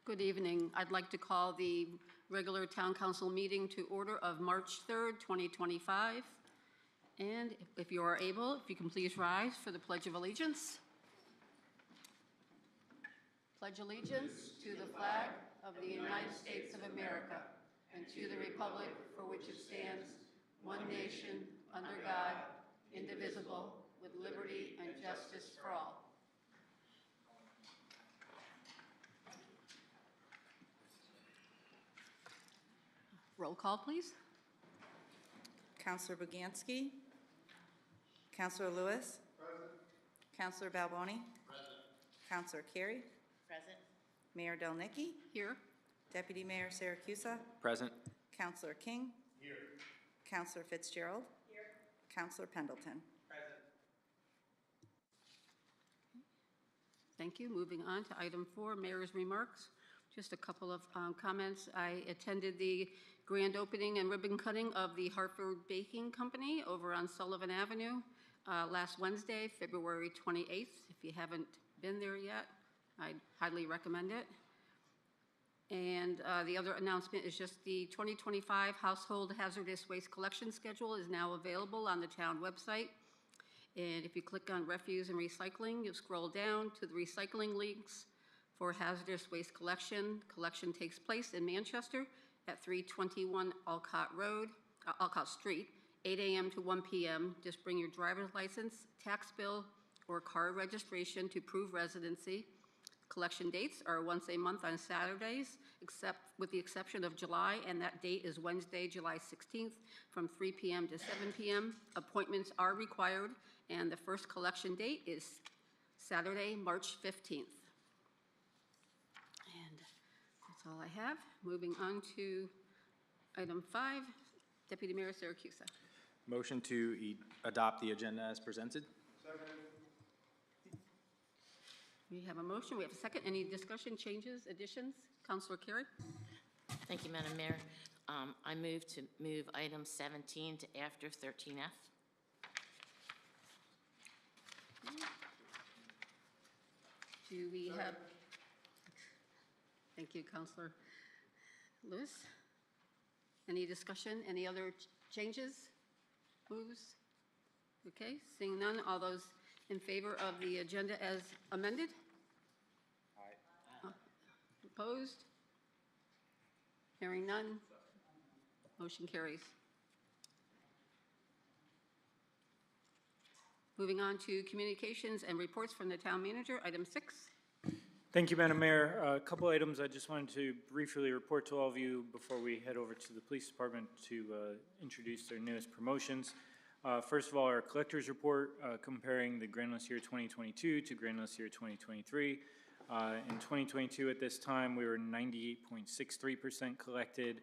Good evening. I'd like to call the regular Town Council meeting to order of March 3rd, 2025. And if you are able, if you can please rise for the Pledge of Allegiance. Pledge allegiance to the flag of the United States of America and to the republic for which it stands, one nation, under God, indivisible, with liberty and justice for all. Roll call, please. Councillor Buganski. Councillor Lewis. Present. Councillor Balboni. Present. Councillor Carey. Present. Mayor Delnicki. Here. Deputy Mayor Saracusa. Present. Councillor King. Here. Councillor Fitzgerald. Here. Councillor Pendleton. Present. Thank you. Moving on to item 4, Mayor's remarks. Just a couple of comments. I attended the grand opening and ribbon cutting of the Hartford Baking Company over on Sullivan Avenue last Wednesday, February 28th. If you haven't been there yet, I'd highly recommend it. And the other announcement is just the 2025 Household Hazardous Waste Collection Schedule is now available on the town website. And if you click on Refuse and Recycling, you'll scroll down to the recycling links for hazardous waste collection. Collection takes place in Manchester at 321 Alcott Street, 8 a.m. to 1 p.m. Just bring your driver's license, tax bill, or car registration to prove residency. Collection dates are once a month on Saturdays, except with the exception of July, and that date is Wednesday, July 16th from 3 p.m. to 7 p.m. Appointments are required, and the first collection date is Saturday, March 15th. And that's all I have. Moving on to item 5, Deputy Mayor Saracusa. Motion to adopt the agenda as presented. Second. We have a motion. We have a second. Any discussion, changes, additions? Councillor Carey? Thank you, Madam Mayor. I move to move item 17 to after 13F. Do we have? Thank you, Councillor Lewis. Any discussion? Any other changes? Moves? Okay, seeing none. All those in favor of the agenda as amended? Aye. Opposed? Hearing none. Motion carries. Moving on to communications and reports from the town manager, item 6. Thank you, Madam Mayor. A couple items I just wanted to briefly report to all of you before we head over to the police department to introduce their newest promotions. First of all, our collector's report comparing the grand list year 2022 to grand list year 2023. In 2022 at this time, we were 98.63% collected.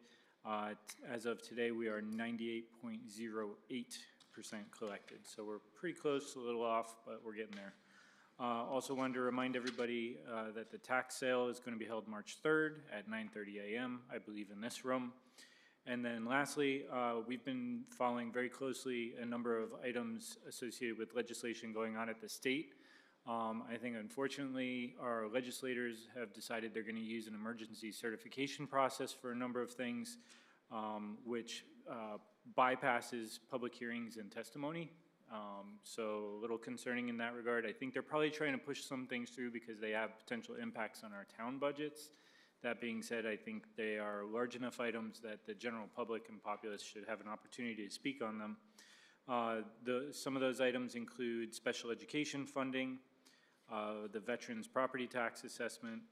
As of today, we are 98.08% collected. So we're pretty close, a little off, but we're getting there. Also wanted to remind everybody that the tax sale is going to be held March 3rd at 9:30 a.m., I believe in this room. And then lastly, we've been following very closely a number of items associated with legislation going on at the state. I think unfortunately our legislators have decided they're going to use an emergency certification process for a number of things, which bypasses public hearings and testimony. So a little concerning in that regard. I think they're probably trying to push some things through because they have potential impacts on our town budgets. That being said, I think they are large enough items that the general public and populace should have an opportunity to speak on them. Some of those items include special education funding, the veterans property tax assessment,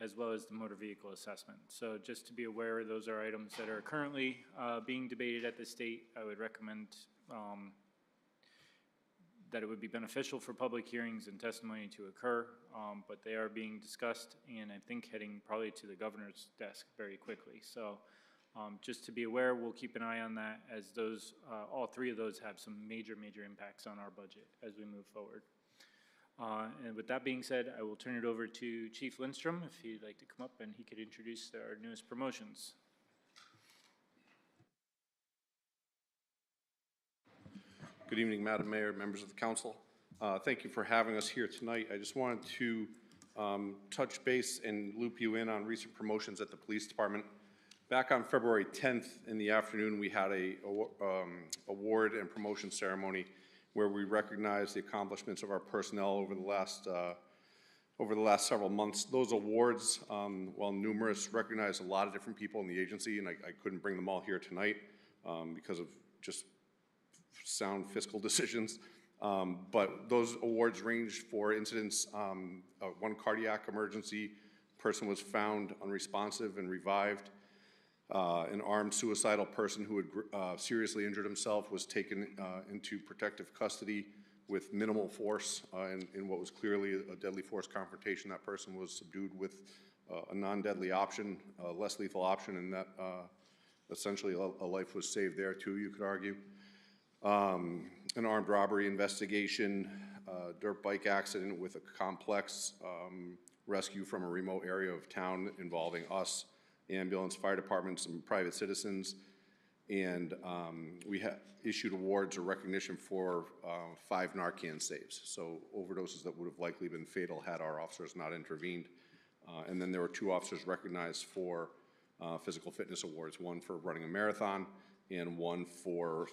as well as the motor vehicle assessment. So just to be aware, those are items that are currently being debated at the state. I would recommend that it would be beneficial for public hearings and testimony to occur, but they are being discussed and I think heading probably to the governor's desk very quickly. So just to be aware, we'll keep an eye on that as those, all three of those have some major impacts on our budget as we move forward. And with that being said, I will turn it over to Chief Lindstrom if he'd like to come up and he could introduce our newest promotions. Good evening, Madam Mayor, members of the council. Thank you for having us here tonight. I just wanted to touch base and loop you in on recent promotions at the police department. Back on February 10th in the afternoon, we had a award and promotion ceremony where we recognized the accomplishments of our personnel over the last several months. Those awards, while numerous, recognize a lot of different people in the agency, and I couldn't bring them all here tonight because of just sound fiscal decisions. But those awards ranged for incidents, one cardiac emergency, person was found unresponsive and revived. An armed suicidal person who had seriously injured himself was taken into protective custody with minimal force in what was clearly a deadly force confrontation. That person was subdued with a non-deadly option, a less lethal option, and that essentially a life was saved there too, you could argue. An armed robbery investigation, dirt bike accident with a complex rescue from a remote area of town involving us, ambulance, fire departments, and private citizens. And we issued awards or recognition for 5 Narcan saves, so overdoses that would have likely been fatal had our officers not intervened. And then there were 2 officers recognized for physical fitness awards, one for running a marathon and one for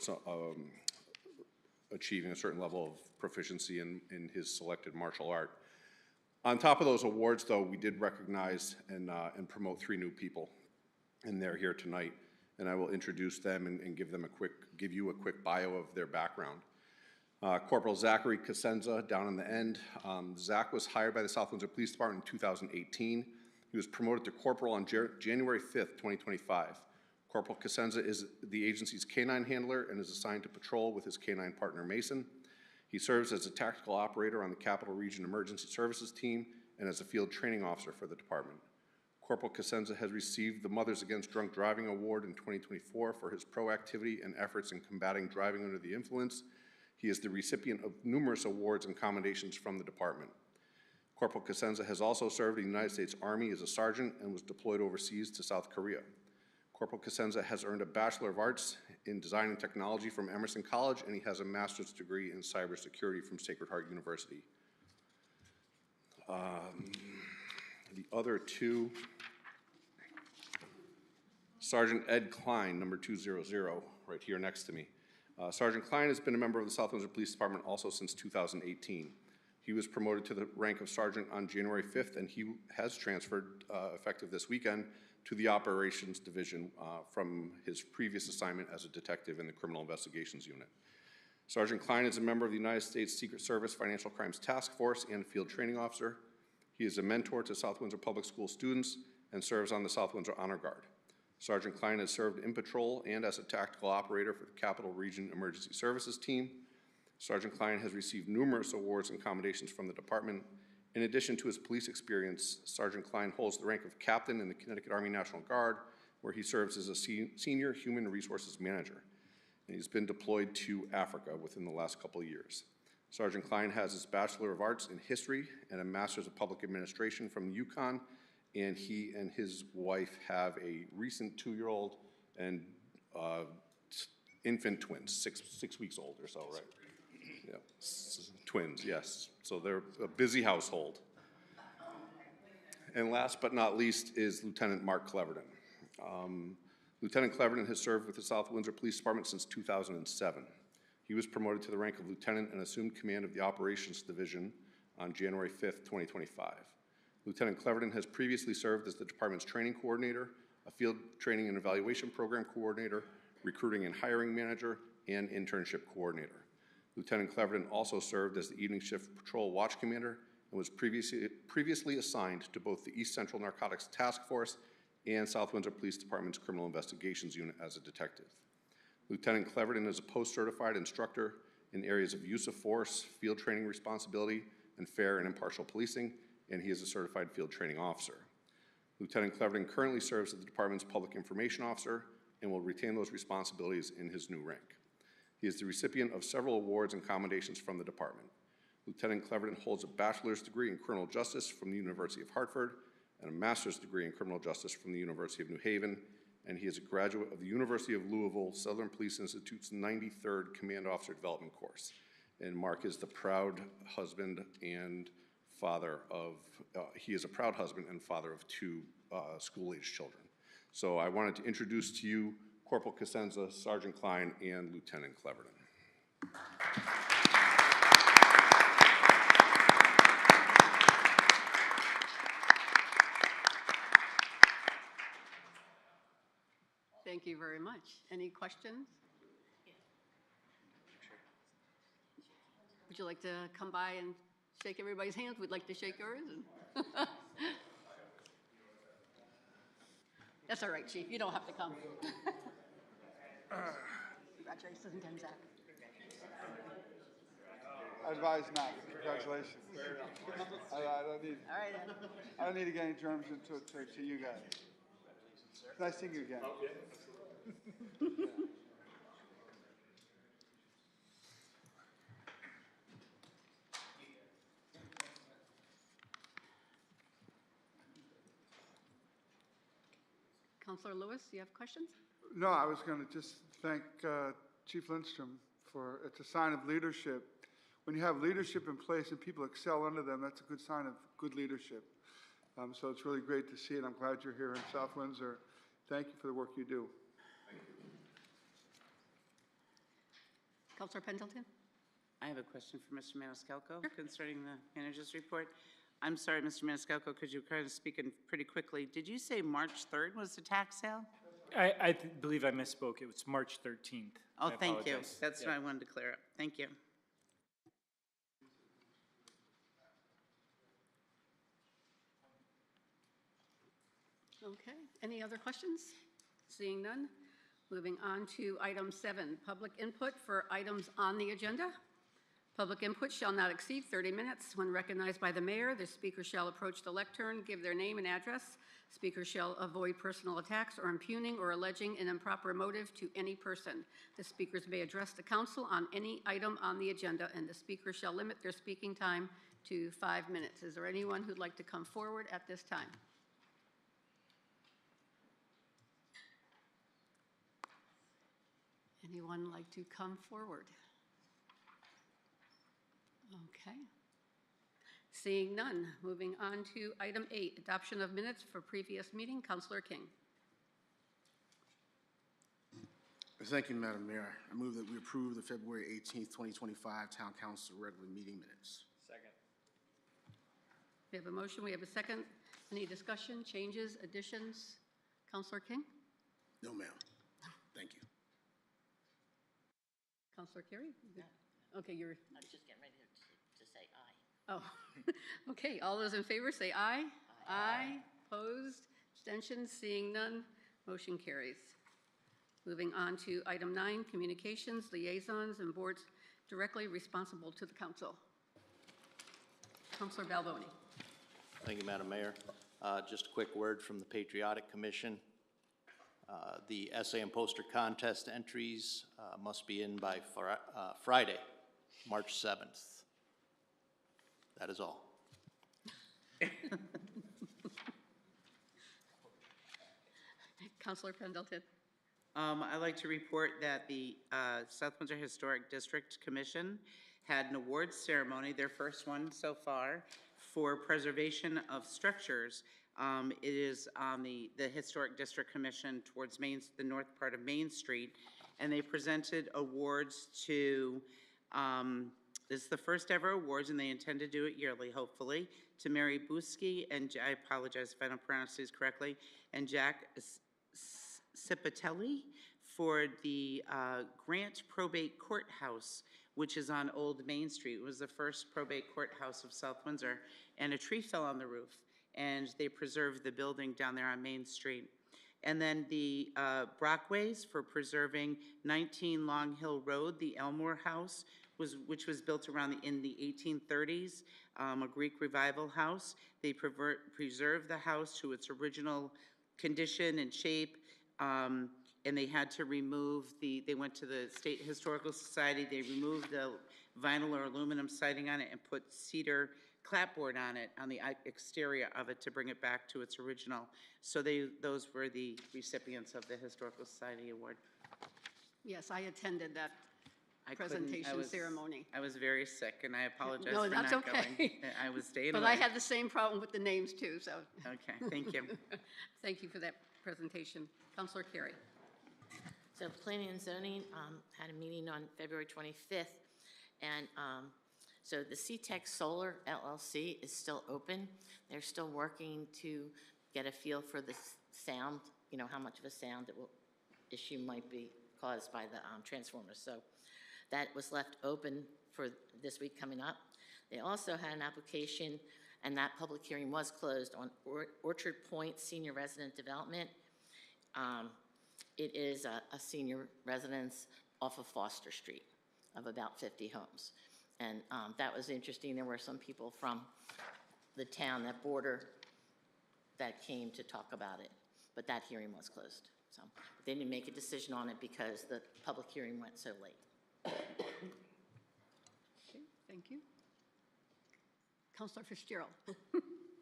achieving a certain level of proficiency in his selected martial art. On top of those awards, though, we did recognize and promote 3 new people, and they're here tonight. And I will introduce them and give you a quick bio of their background. Corporal Zachary Cosenza, down on the end. Zach was hired by the South Windsor Police Department in 2018. He was promoted to corporal on January 5th, 2025. Corporal Cosenza is the agency's canine handler and is assigned to patrol with his canine partner Mason. He serves as a tactical operator on the Capital Region Emergency Services team and as a field training officer for the department. Corporal Cosenza has received the Mothers Against Drunk Driving Award in 2024 for his proactivity and efforts in combating driving under the influence. He is the recipient of numerous awards and commendations from the department. Corporal Cosenza has also served in the United States Army as a sergeant and was deployed overseas to South Korea. Corporal Cosenza has earned a Bachelor of Arts in Design and Technology from Emerson College, and he has a master's degree in cybersecurity from Sacred Heart University. The other 2, Sergeant Ed Klein, number 200, right here next to me. Sergeant Klein has been a member of the South Windsor Police Department also since 2018. He was promoted to the rank of sergeant on January 5th, and he has transferred, effective this weekend, to the Operations Division from his previous assignment as a detective in the Criminal Investigations Unit. Sergeant Klein is a member of the United States Secret Service Financial Crimes Task Force and field training officer. He is a mentor to South Windsor Public School students and serves on the South Windsor Honor Guard. Sergeant Klein has served in patrol and as a tactical operator for the Capital Region Emergency Services team. Sergeant Klein has received numerous awards and commendations from the department. In addition to his police experience, Sergeant Klein holds the rank of captain in the Connecticut Army National Guard, where he serves as a senior human resources manager. And he's been deployed to Africa within the last couple of years. Sergeant Klein has his Bachelor of Arts in History and a Master's of Public Administration from UConn, and he and his wife have a recent 2-year-old and infant twins, six weeks old or so, right? Yeah, twins, yes. So they're a busy household. And last but not least is Lieutenant Mark Cleverton. Lieutenant Cleverton has served with the South Windsor Police Department since 2007. He was promoted to the rank of lieutenant and assumed command of the Operations Division on January 5th, 2025. Lieutenant Cleverton has previously served as the department's training coordinator, a field training and evaluation program coordinator, recruiting and hiring manager, and internship coordinator. Lieutenant Cleverton also served as the evening shift patrol watch commander and was previously assigned to both the East Central Narcotics Task Force and South Windsor Police Department's Criminal Investigations Unit as a detective. Lieutenant Cleverton is a post-certified instructor in areas of use of force, field training responsibility, and fair and impartial policing, and he is a certified field training officer. Lieutenant Cleverton currently serves as the department's public information officer and will retain those responsibilities in his new rank. He is the recipient of several awards and commendations from the department. Lieutenant Cleverton holds a bachelor's degree in criminal justice from the University of Hartford and a master's degree in criminal justice from the University of New Haven, and he is a graduate of the University of Louisville Southern Police Institute's 93rd Command Officer Development course. And Mark is the proud husband and he is a proud husband and father of two school-aged children. So I wanted to introduce to you Corporal Cosenza, Sergeant Klein, and Lieutenant Cleverton. Thank you very much. Any questions? Would you like to come by and shake everybody's hands? We'd like to shake yours. That's all right, Chief. You don't have to come. Congratulations again, Zach. I advise not. Congratulations. I don't need. All right, Ed. I don't need to get any germs into it to you guys. It's nice seeing you again. Counselor Lewis, do you have questions? No, I was going to just thank Chief Lindstrom for, it's a sign of leadership. When you have leadership in place and people excel under them, that's a good sign of good leadership. So it's really great to see it. I'm glad you're here in South Windsor. Thank you for the work you do. Counselor Pendleton? I have a question for Mr. Maniscalco concerning the manager's report. I'm sorry, Mr. Maniscalco, because you kind of speaking pretty quickly. Did you say March 3rd was the tax sale? I believe I misspoke. It was March 13th. Oh, I thank you. apologize. That's Yeah. what I wanted to clear up. Thank you. Okay. Any other questions? Seeing none. Moving on to item 7, public input for items on the agenda. Public input shall not exceed 30 minutes. When recognized by the mayor, the speaker shall approach the lectern, give their name and address. Speaker shall avoid personal attacks or impugning or alleging an improper motive to any person. The speakers may address the council on any item on the agenda, and the speaker shall limit their speaking time to 5 minutes. Is there anyone who'd like to come forward at this time? Anyone like to come forward? Okay. Seeing none, moving on to item 8, adoption of minutes for previous meeting. Councilor King. Thank you, Madam Mayor. I move that we approve the February 18th, 2025 Town Council regular meeting minutes. Second. We have a motion, we have a second. Any discussion, changes, additions? Councilor King? No, ma'am. Thank you. Councilor Carey? You good? Okay, you're, I was just getting ready to say aye. oh, okay. All those in favor say aye. Aye. Opposed? Abstentions? Seeing none, motion carries. Moving on to item 9, communications, liaisons, and boards directly responsible to the council. Councilor Balboni. Thank you, Madam Mayor. Just a quick word from the Patriotic Commission. The essay and poster contest entries must be in by Friday, March 7th. That is all. Councilor Pendleton. I'd like to report that the South Windsor Historic District Commission had an awards ceremony, their first one so far, for preservation of structures. It is on the Historic District Commission towards the north part of Main Street, and they presented awards to, this is the first ever awards, and they intend to do it yearly, hopefully, to Mary Buski, and I apologize if I don't pronounce these correctly, and Jack Cipatelli for the Grant Probate Courthouse, which is on Old Main Street. It was the first probate courthouse of South Windsor, and a tree fell on the roof, and they preserved the building down there on Main Street. And then the Brockways for preserving 19 Long Hill Road, the Elmore House, which was built around in the 1830s, a Greek revival house. They preserved the house to its original condition and shape, and they had to remove they went to the State Historical Society, they removed the vinyl or aluminum siding on it and put cedar clapboard on it, on the exterior of it, to bring it back to its original. So those were the recipients of the Historical Society Award. Yes, I attended that I couldn't- I presentation was- ceremony. I was very sick, and I apologize No, for that's not okay. going. I was staying But away. I had the same problem with the names too, so Okay, thank you. thank you for that presentation. Counselor Carey. So Planning and Zoning had a meeting on February 25th, and so the CTEC Solar LLC is still open. They're still working to get a feel for the sound, you know, how much of a sound issue might be caused by the transformers. So that was left open for this week coming up. They also had an application, and that public hearing was closed on Orchard Point Senior Resident Development. It is a senior residence off of Foster Street of about 50 homes. And that was interesting. There were some people from the town that border that came to talk about it, but that hearing was closed. So they didn't make a decision on it because the public hearing went so late. Okay, thank you. Counselor Fitzgerald.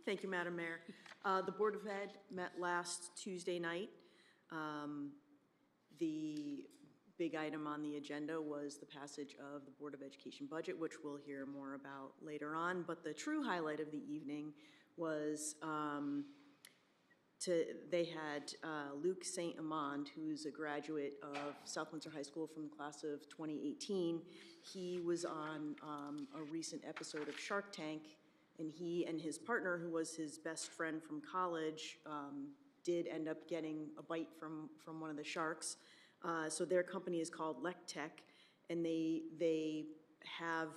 Thank you, Madam Mayor. The Board of Ed met last Tuesday night. The big item on the agenda was the passage of the Board of Education budget, which we'll hear more about later on. But the true highlight of the evening was they had Luke St. Amand, who's a graduate of South Windsor High School from the class of 2018. He was on a recent episode of Shark Tank, and he and his partner, who was his best friend from college, did end up getting a bite from one of the sharks. So their company is called Lectech, and they have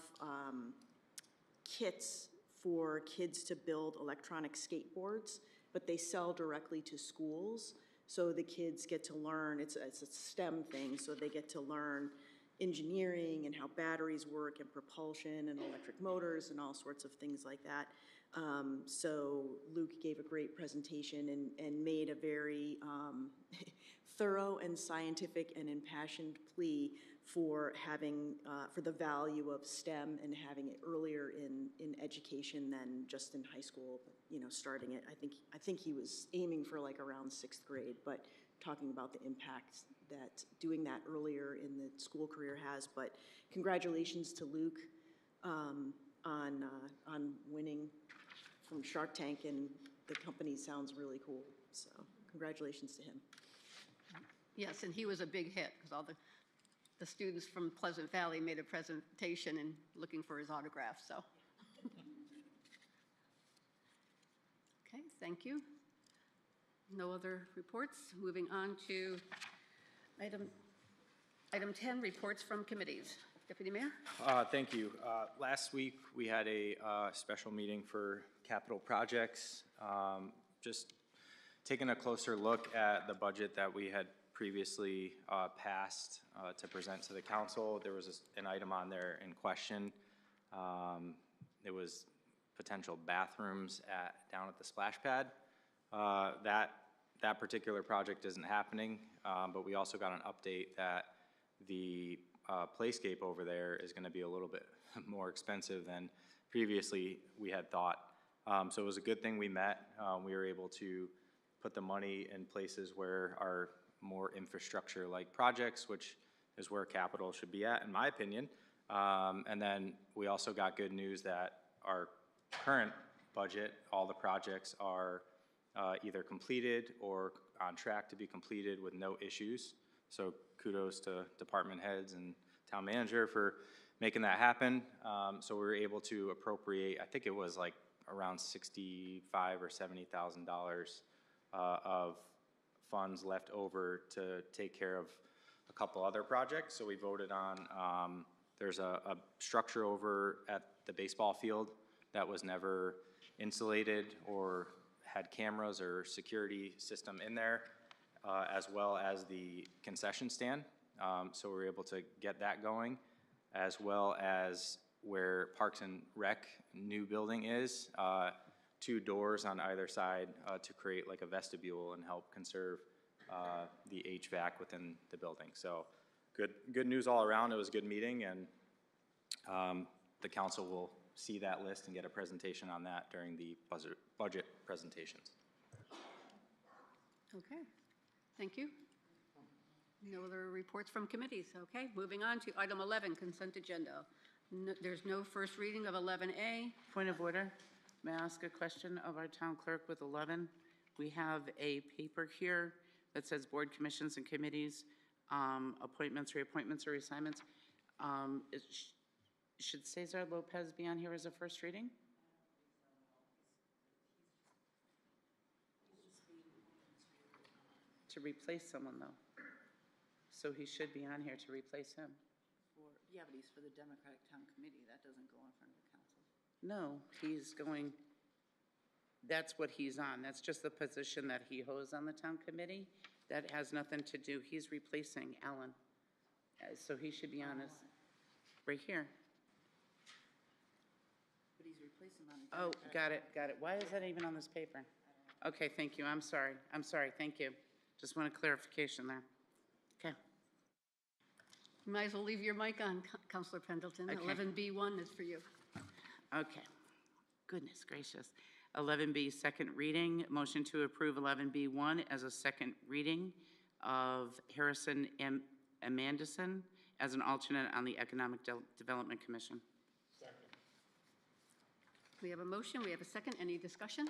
kits for kids to build electronic skateboards, but they sell directly to schools. So the kids get to learn, it's a STEM thing, so they get to learn engineering and how batteries work and propulsion and electric motors and all sorts of things like that. So Luke gave a great presentation and made a very thorough and scientific and impassioned plea for having, for the value of STEM and having it earlier in education than just in high school, you know, starting it. I think he was aiming for like around 6th grade, but talking about the impact that doing that earlier in the school career has. But congratulations to Luke on winning from Shark Tank, and the company sounds really cool. So congratulations to him. Yes, and he was a big hit because all the students from Pleasant Valley made a presentation and looking for his autograph, so. Okay, thank you. No other reports. Moving on to item 10, reports from committees. Deputy Mayor? Thank you. Last week, we had a special meeting for capital projects. Just taking a closer look at the budget that we had previously passed to present to the council. There was an item on there in question. It was potential bathrooms down at the splash pad. That particular project isn't happening, but we also got an update that the playscape over there is going to be a little bit more expensive than previously we had thought. So it was a good thing we met. We were able to put the money in places where our more infrastructure-like projects, which is where capital should be at, in my opinion. And then we also got good news that our current budget, all the projects are either completed or on track to be completed with no issues. So kudos to department heads and town manager for making that happen. So we were able to appropriate, I think it was like around $65,000 or $70,000 of funds left over to take care of a couple other projects. So we voted on, there's a structure over at the baseball field that was never insulated or had cameras or security system in there, as well as the concession stand. So we were able to get that going, as well as where Parks and Rec new building is, 2 doors on either side to create like a vestibule and help conserve the HVAC within the building. So good news all around. It was a good meeting, and the council will see that list and get a presentation on that during the budget presentations. Okay, thank you. No other reports from committees. Okay, moving on to item 11, consent agenda. There's no first reading of 11A. Point of order. May I ask a question of our town clerk with 11? We have a paper here that says board commissions and committees, appointments, reappointments, or reassignments. Should Cesar Lopez be on here as a first reading? To replace someone, though. So he should be on here to replace him. Yeah, but he's for the Democratic Town Committee. That doesn't go in front of the council. No, he's going, that's what he's on. That's just the position that he holds on the town committee. That has nothing to do, he's replacing Alan. So he should be on as, right here. But he's replacing him on the Oh, Democratic. got it. Why is that even on this paper? Okay, thank you, I'm sorry, thank you. Just want a clarification there. Okay. You might as well leave your mic on, Councilor Pendleton. Okay. 11B1 is for you. Okay. Goodness gracious. 11B, second reading. Motion to approve 11B1 as a second reading of Harrison M. Amandison as an alternate on the Economic Development Commission. We have a motion, we have a second. Any discussion?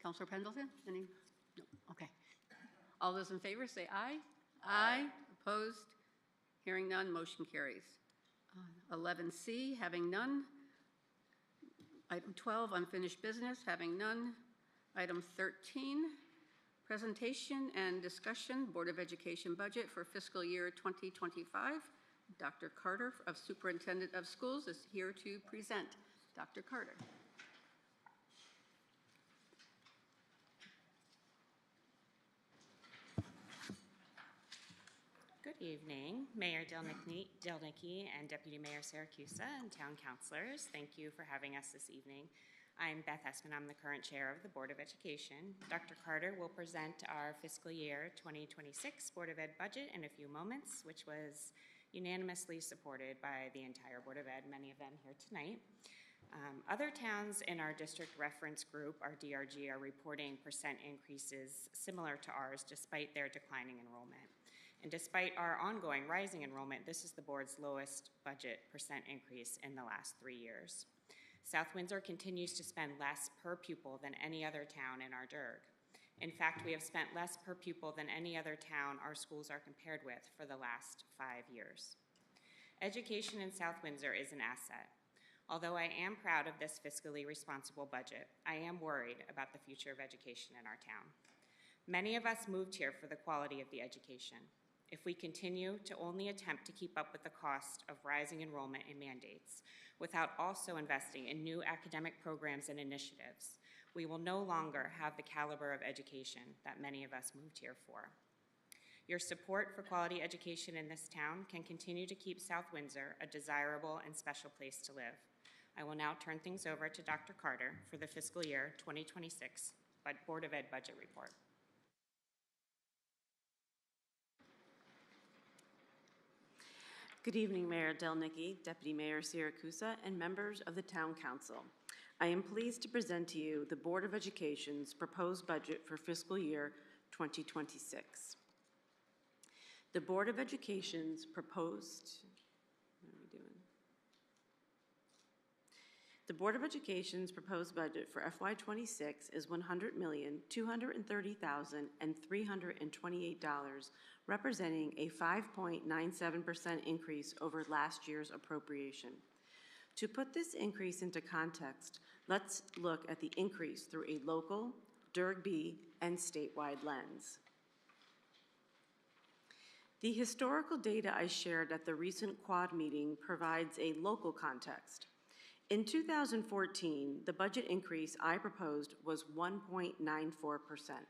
Councilor Pendleton, any? No, okay. All those in favor say aye. Aye. Opposed? Hearing none, motion carries. 11C, having none. Item 12, unfinished business, having none. Item 13, presentation and discussion, Board of Education budget for fiscal year 2025. Dr. Carter, of Superintendent of Schools, is here to present. Dr. Carter. Good evening, Mayor Delnicki and Deputy Mayor Siracusa and town councilors. Thank you for having us this evening. I'm Beth Hessman. I'm the current chair of the Board of Education. Dr. Carter will present our fiscal year 2026 Board of Ed budget in a few moments, which was unanimously supported by the entire Board of Ed, many of them here tonight. Other towns in our district reference group, our DRG, are reporting percent increases similar to ours despite their declining enrollment. And despite our ongoing rising enrollment, this is the board's lowest budget percent increase in the last 3 years. South Windsor continues to spend less per pupil than any other town in our DIRG. In fact, we have spent less per pupil than any other town our schools are compared with for the last 5 years. Education in South Windsor is an asset. Although I am proud of this fiscally responsible budget, I am worried about the future of education in our town. Many of us moved here for the quality of the education. If we continue to only attempt to keep up with the cost of rising enrollment and mandates without also investing in new academic programs and initiatives, we will no longer have the caliber of education that many of us moved here for. Your support for quality education in this town can continue to keep South Windsor a desirable and special place to live. I will now turn things over to Dr. Carter for the fiscal year 2026 Board of Ed budget report. Good evening, Mayor Delnicki, Deputy Mayor Siracusa, and members of the Town Council. I am pleased to present to you the Board of Education's proposed budget for fiscal year 2026. The Board of Education's proposed, what are we doing? The Board of Education's proposed budget for FY26 is $100,230,328, representing a 5.97% increase over last year's appropriation. To put this increase into context, let's look at the increase through a local, DIRG-B, and statewide lens. The historical data I shared at the recent Quad meeting provides a local context. In 2014, the budget increase I proposed was 1.94%.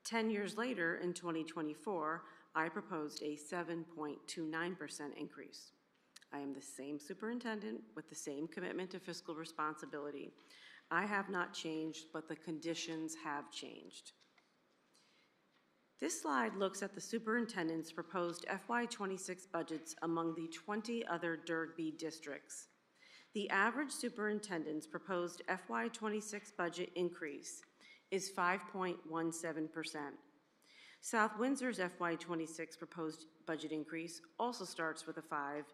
10 years later, in 2024, I proposed a 7.29% increase. I am the same superintendent with the same commitment to fiscal responsibility. I have not changed, but the conditions have changed. This slide looks at the superintendent's proposed FY26 budgets among the 20 other DIRG-B districts. The average superintendent's proposed FY26 budget increase is 5.17%. South Windsor's FY26 proposed budget increase also starts with a 5,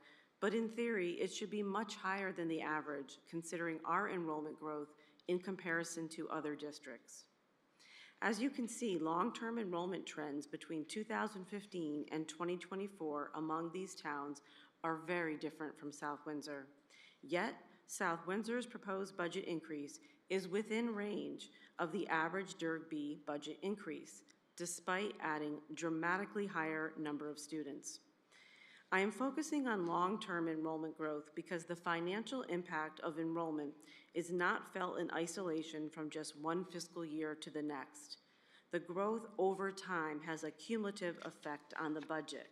but in theory, it should be much higher than the average, considering our enrollment growth in comparison to other districts. As you can see, long-term enrollment trends between 2015 and 2024 among these towns are very different from South Windsor. Yet, South Windsor's proposed budget increase is within range of the average Durg-B budget increase, despite adding dramatically higher number of students. I am focusing on long-term enrollment growth because the financial impact of enrollment is not felt in isolation from just one fiscal year to the next. The growth over time has a cumulative effect on the budget.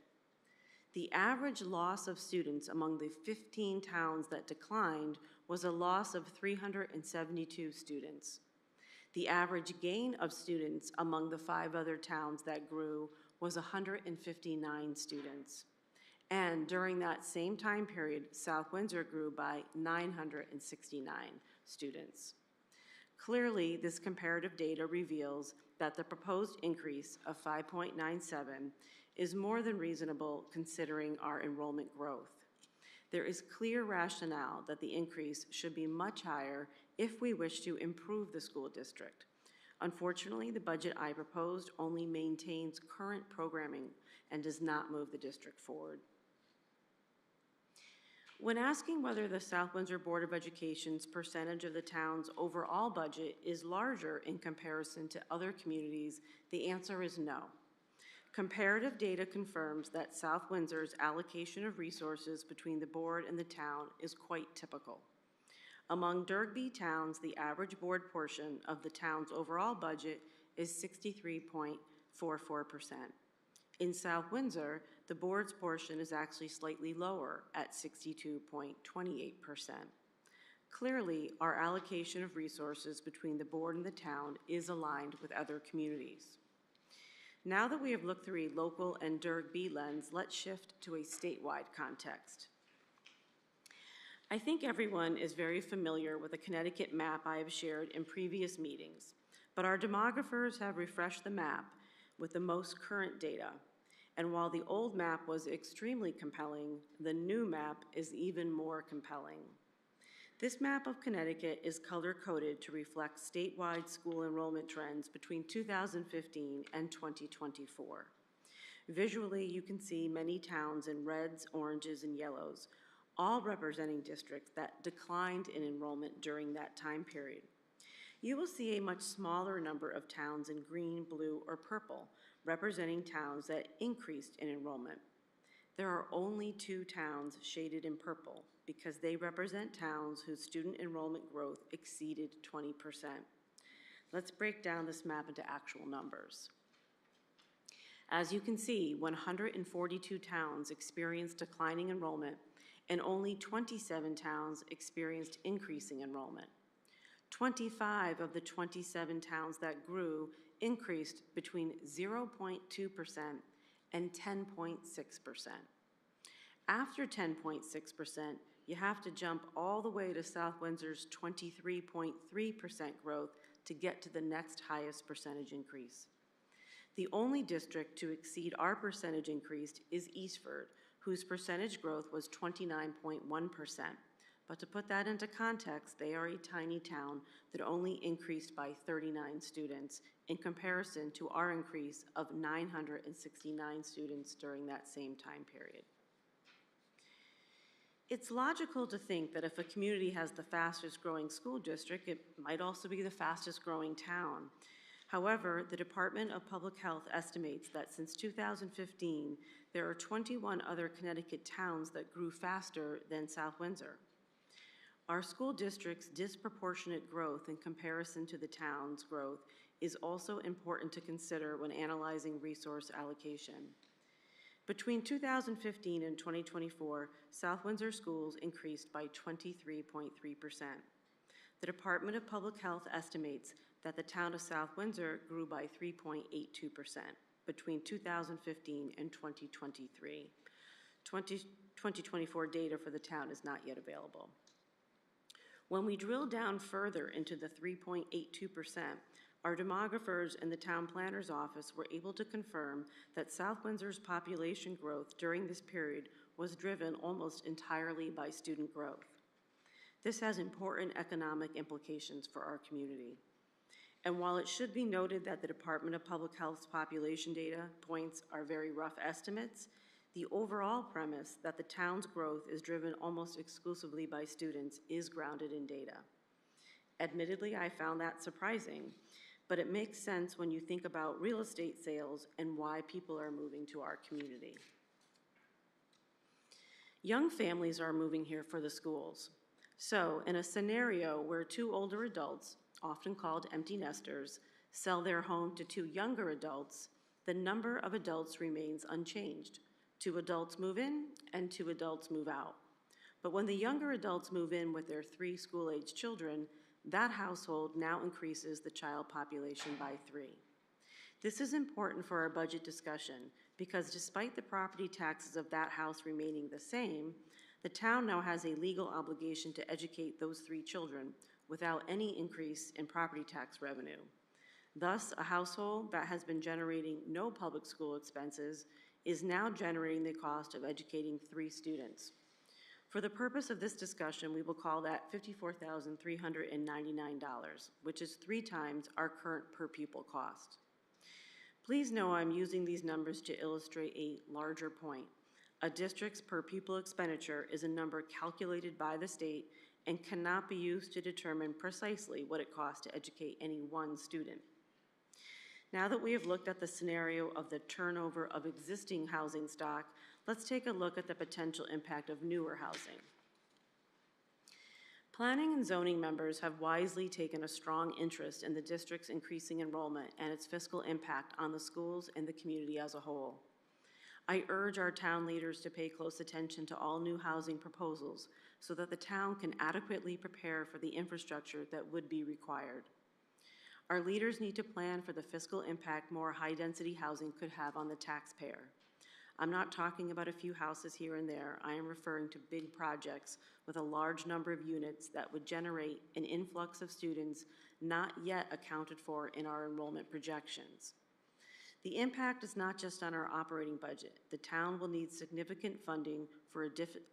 The average loss of students among the 15 towns that declined was a loss of 372 students. The average gain of students among the 5 other towns that grew was 159 students. And during that same time period, South Windsor grew by 969 students. Clearly, this comparative data reveals that the proposed increase of 5.97 is more than reasonable considering our enrollment growth. There is clear rationale that the increase should be much higher if we wish to improve the school district. Unfortunately, the budget I proposed only maintains current programming and does not move the district forward. When asking whether the South Windsor Board of Education's percentage of the town's overall budget is larger in comparison to other communities, the answer is no. Comparative data confirms that South Windsor's allocation of resources between the board and the town is quite typical. Among Durg-B towns, the average board portion of the town's overall budget is 63.44%. In South Windsor, the board's portion is actually slightly lower at 62.28%. Clearly, our allocation of resources between the board and the town is aligned with other communities. Now that we have looked through a local and Durg-B lens, let's shift to a statewide context. I think everyone is very familiar with the Connecticut map I have shared in previous meetings, but our demographers have refreshed the map with the most current data. And while the old map was extremely compelling, the new map is even more compelling. This map of Connecticut is color-coded to reflect statewide school enrollment trends between 2015 and 2024. Visually, you can see many towns in reds, oranges, and yellows, all representing districts that declined in enrollment during that time period. You will see a much smaller number of towns in green, blue, or purple, representing towns that increased in enrollment. There are only 2 towns shaded in purple because they represent towns whose student enrollment growth exceeded 20%. Let's break down this map into actual numbers. As you can see, 142 towns experienced declining enrollment and only 27 towns experienced increasing enrollment. 25 of the 27 towns that grew increased between 0.2% and 10.6%. After 10.6%, you have to jump all the way to South Windsor's 23.3% growth to get to the next highest percentage increase. The only district to exceed our percentage increase is Eastford, whose percentage growth was 29.1%. But to put that into context, they are a tiny town that only increased by 39 students in comparison to our increase of 969 students during that same time period. It's logical to think that if a community has the fastest growing school district, it might also be the fastest growing town. However, the Department of Public Health estimates that since 2015, there are 21 other Connecticut towns that grew faster than South Windsor. Our school district's disproportionate growth in comparison to the town's growth is also important to consider when analyzing resource allocation. Between 2015 and 2024, South Windsor schools increased by 23.3%. The Department of Public Health estimates that the town of South Windsor grew by 3.82% between 2015 and 2023. 2024 data for the town is not yet available. When we drill down further into the 3.82%, Our demographers in the town planner's office were able to confirm that South Windsor's population growth during this period was driven almost entirely by student growth. This has important economic implications for our community. And while it should be noted that the Department of Public Health's population data points are very rough estimates, the overall premise that the town's growth is driven almost exclusively by students is grounded in data. Admittedly, I found that surprising, but it makes sense when you think about real estate sales and why people are moving to our community. Young families are moving here for the schools. So, in a scenario where two older adults, often called empty nesters, sell their home to two younger adults, the number of adults remains unchanged. 2 adults move in and 2 adults move out. But when the younger adults move in with their 3 school-age children, that household now increases the child population by 3. This is important for our budget discussion because despite the property taxes of that house remaining the same, the town now has a legal obligation to educate those 3 children without any increase in property tax revenue. Thus, a household that has been generating no public school expenses is now generating the cost of educating 3 students. For the purpose of this discussion, we will call that $54,399, which is 3 times our current per pupil cost. Please know I'm using these numbers to illustrate a larger point. A district's per pupil expenditure is a number calculated by the state and cannot be used to determine precisely what it costs to educate any one student. Now that we have looked at the scenario of the turnover of existing housing stock, let's take a look at the potential impact of newer housing. Planning and zoning members have wisely taken a strong interest in the district's increasing enrollment and its fiscal impact on the schools and the community as a whole. I urge our town leaders to pay close attention to all new housing proposals so that the town can adequately prepare for the infrastructure that would be required. Our leaders need to plan for the fiscal impact more high-density housing could have on the taxpayer. I'm not talking about a few houses here and there. I am referring to big projects with a large number of units that would generate an influx of students not yet accounted for in our enrollment projections. The impact is not just on our operating budget. The town will need significant funding for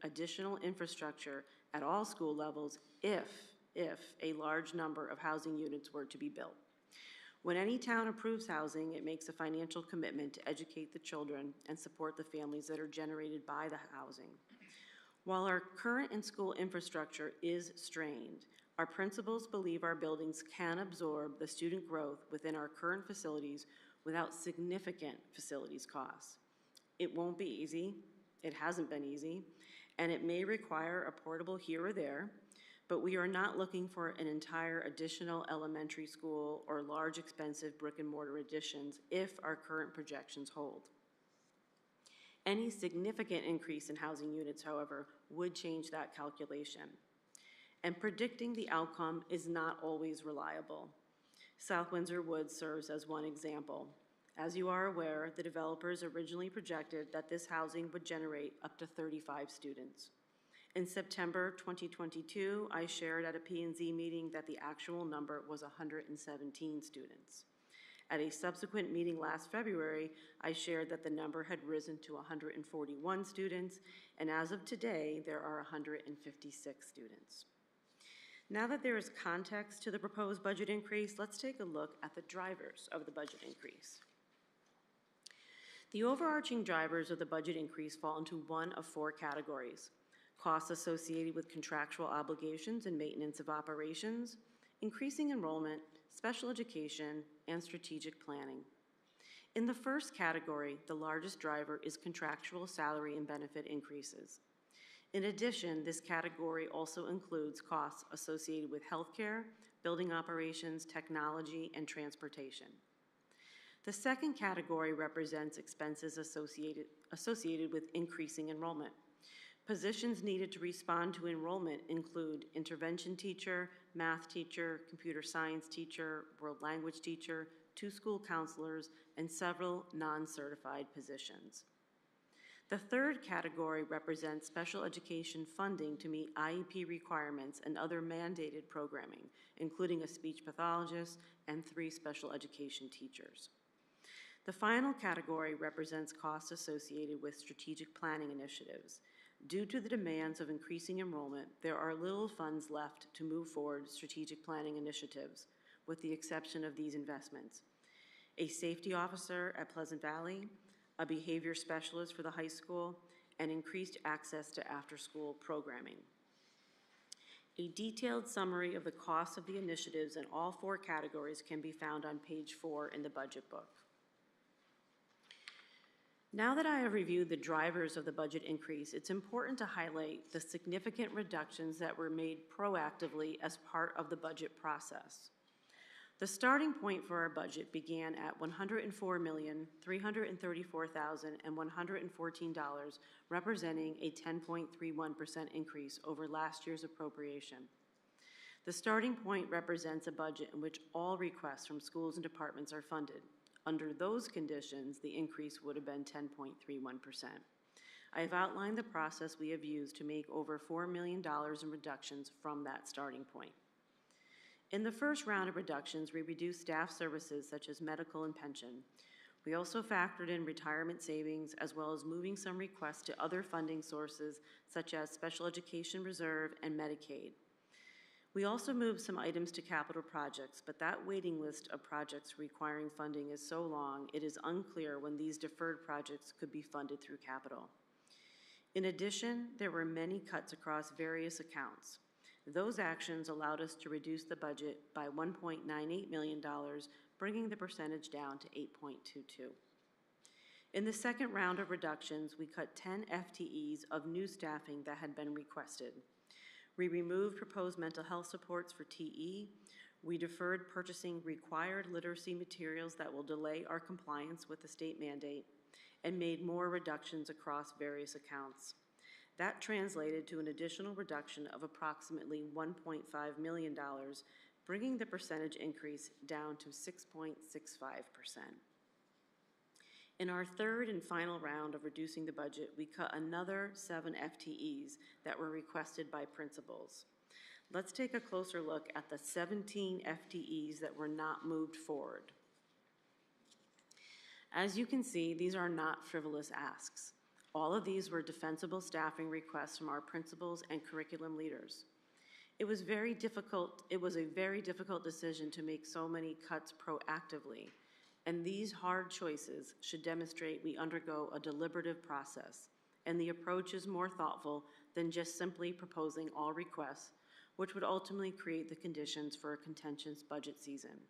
additional infrastructure at all school levels if a large number of housing units were to be built. When any town approves housing, it makes a financial commitment to educate the children and support the families that are generated by the housing. While our current in-school infrastructure is strained, our principals believe our buildings can absorb the student growth within our current facilities without significant facilities costs. It won't be easy, it hasn't been easy, and it may require a portable here or there, but we are not looking for an entire additional elementary school or large expensive brick and mortar additions if our current projections hold. Any significant increase in housing units, however, would change that calculation. And predicting the outcome is not always reliable. South Windsor Woods serves as one example. As you are aware, the developers originally projected that this housing would generate up to 35 students. In September 2022, I shared at a P&Z meeting that the actual number was 117 students. At a subsequent meeting last February, I shared that the number had risen to 141 students, and as of today, there are 156 students. Now that there is context to the proposed budget increase, let's take a look at the drivers of the budget increase. The overarching drivers of the budget increase fall into one of 4 categories: costs associated with contractual obligations and maintenance of operations, increasing enrollment, special education, and strategic planning. In the first category, the largest driver is contractual salary and benefit increases. In addition, this category also includes costs associated with healthcare, building operations, technology, and transportation. The second category represents expenses associated with increasing enrollment. Positions needed to respond to enrollment include intervention teacher, math teacher, computer science teacher, world language teacher, 2 school counselors, and several non-certified positions. The third category represents special education funding to meet IEP requirements and other mandated programming, including a speech pathologist and 3 special education teachers. The final category represents costs associated with strategic planning initiatives. Due to the demands of increasing enrollment, there are little funds left to move forward strategic planning initiatives, with the exception of these investments: a safety officer at Pleasant Valley, a behavior specialist for the high school, and increased access to after-school programming. A detailed summary of the costs of the initiatives in all 4 categories can be found on page 4 in the budget book. Now that I have reviewed the drivers of the budget increase, it's important to highlight the significant reductions that were made proactively as part of the budget process. The starting point for our budget began at $104,334,114, representing a 10.31% increase over last year's appropriation. The starting point represents a budget in which all requests from schools and departments are funded. Under those conditions, the increase would have been 10.31%. I have outlined the process we have used to make over $4 million in reductions from that starting point. In the first round of reductions, we reduced staff services such as medical and pension. We also factored in retirement savings, as well as moving some requests to other funding sources such as Special Education Reserve and Medicaid. We also moved some items to capital projects, but that waiting list of projects requiring funding is so long, it is unclear when these deferred projects could be funded through capital. In addition, there were many cuts across various accounts. Those actions allowed us to reduce the budget by $1.98 million, bringing the percentage down to 8.22. In the second round of reductions, we cut 10 FTEs of new staffing that had been requested. We removed proposed mental health supports for TE. We deferred purchasing required literacy materials that will delay our compliance with the state mandate, and made more reductions across various accounts. That translated to an additional reduction of approximately $1.5 million, bringing the percentage increase down to 6.65%. In our third and final round of reducing the budget, we cut another 7 FTEs that were requested by principals. Let's take a closer look at the 17 FTEs that were not moved forward. As you can see, these are not frivolous asks. All of these were defensible staffing requests from our principals and curriculum leaders. It was a very difficult decision to make so many cuts proactively, and these hard choices should demonstrate we undergo a deliberative process, and the approach is more thoughtful than just simply proposing all requests, which would ultimately create the conditions for a contentious budget season.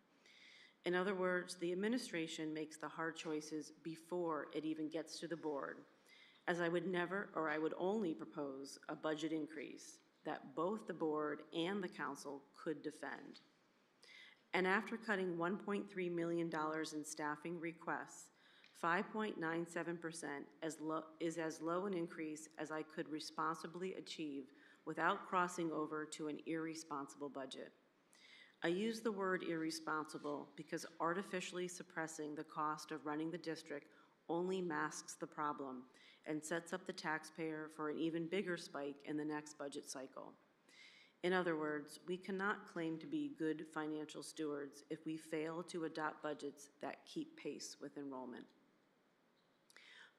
In other words, the administration makes the hard choices before it even gets to the board, as I would never, or I would only propose a budget increase that both the board and the council could defend. And after cutting $1.3 million in staffing requests, 5.97% is as low an increase as I could responsibly achieve without crossing over to an irresponsible budget. I use the word irresponsible because artificially suppressing the cost of running the district only masks the problem and sets up the taxpayer for an even bigger spike in the next budget cycle. In other words, we cannot claim to be good financial stewards if we fail to adopt budgets that keep pace with enrollment.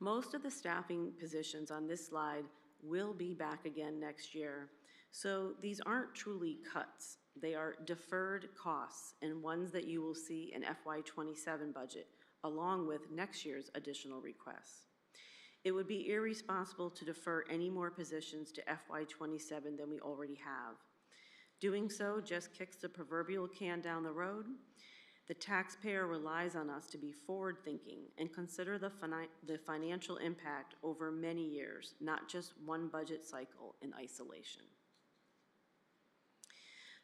Most of the staffing positions on this slide will be back again next year, so these aren't truly cuts. They are deferred costs and ones that you will see in FY27 budget, along with next year's additional requests. It would be irresponsible to defer any more positions to FY27 than we already have. Doing so just kicks the proverbial can down the road. The taxpayer relies on us to be forward-thinking and consider the financial impact over many years, not just one budget cycle in isolation.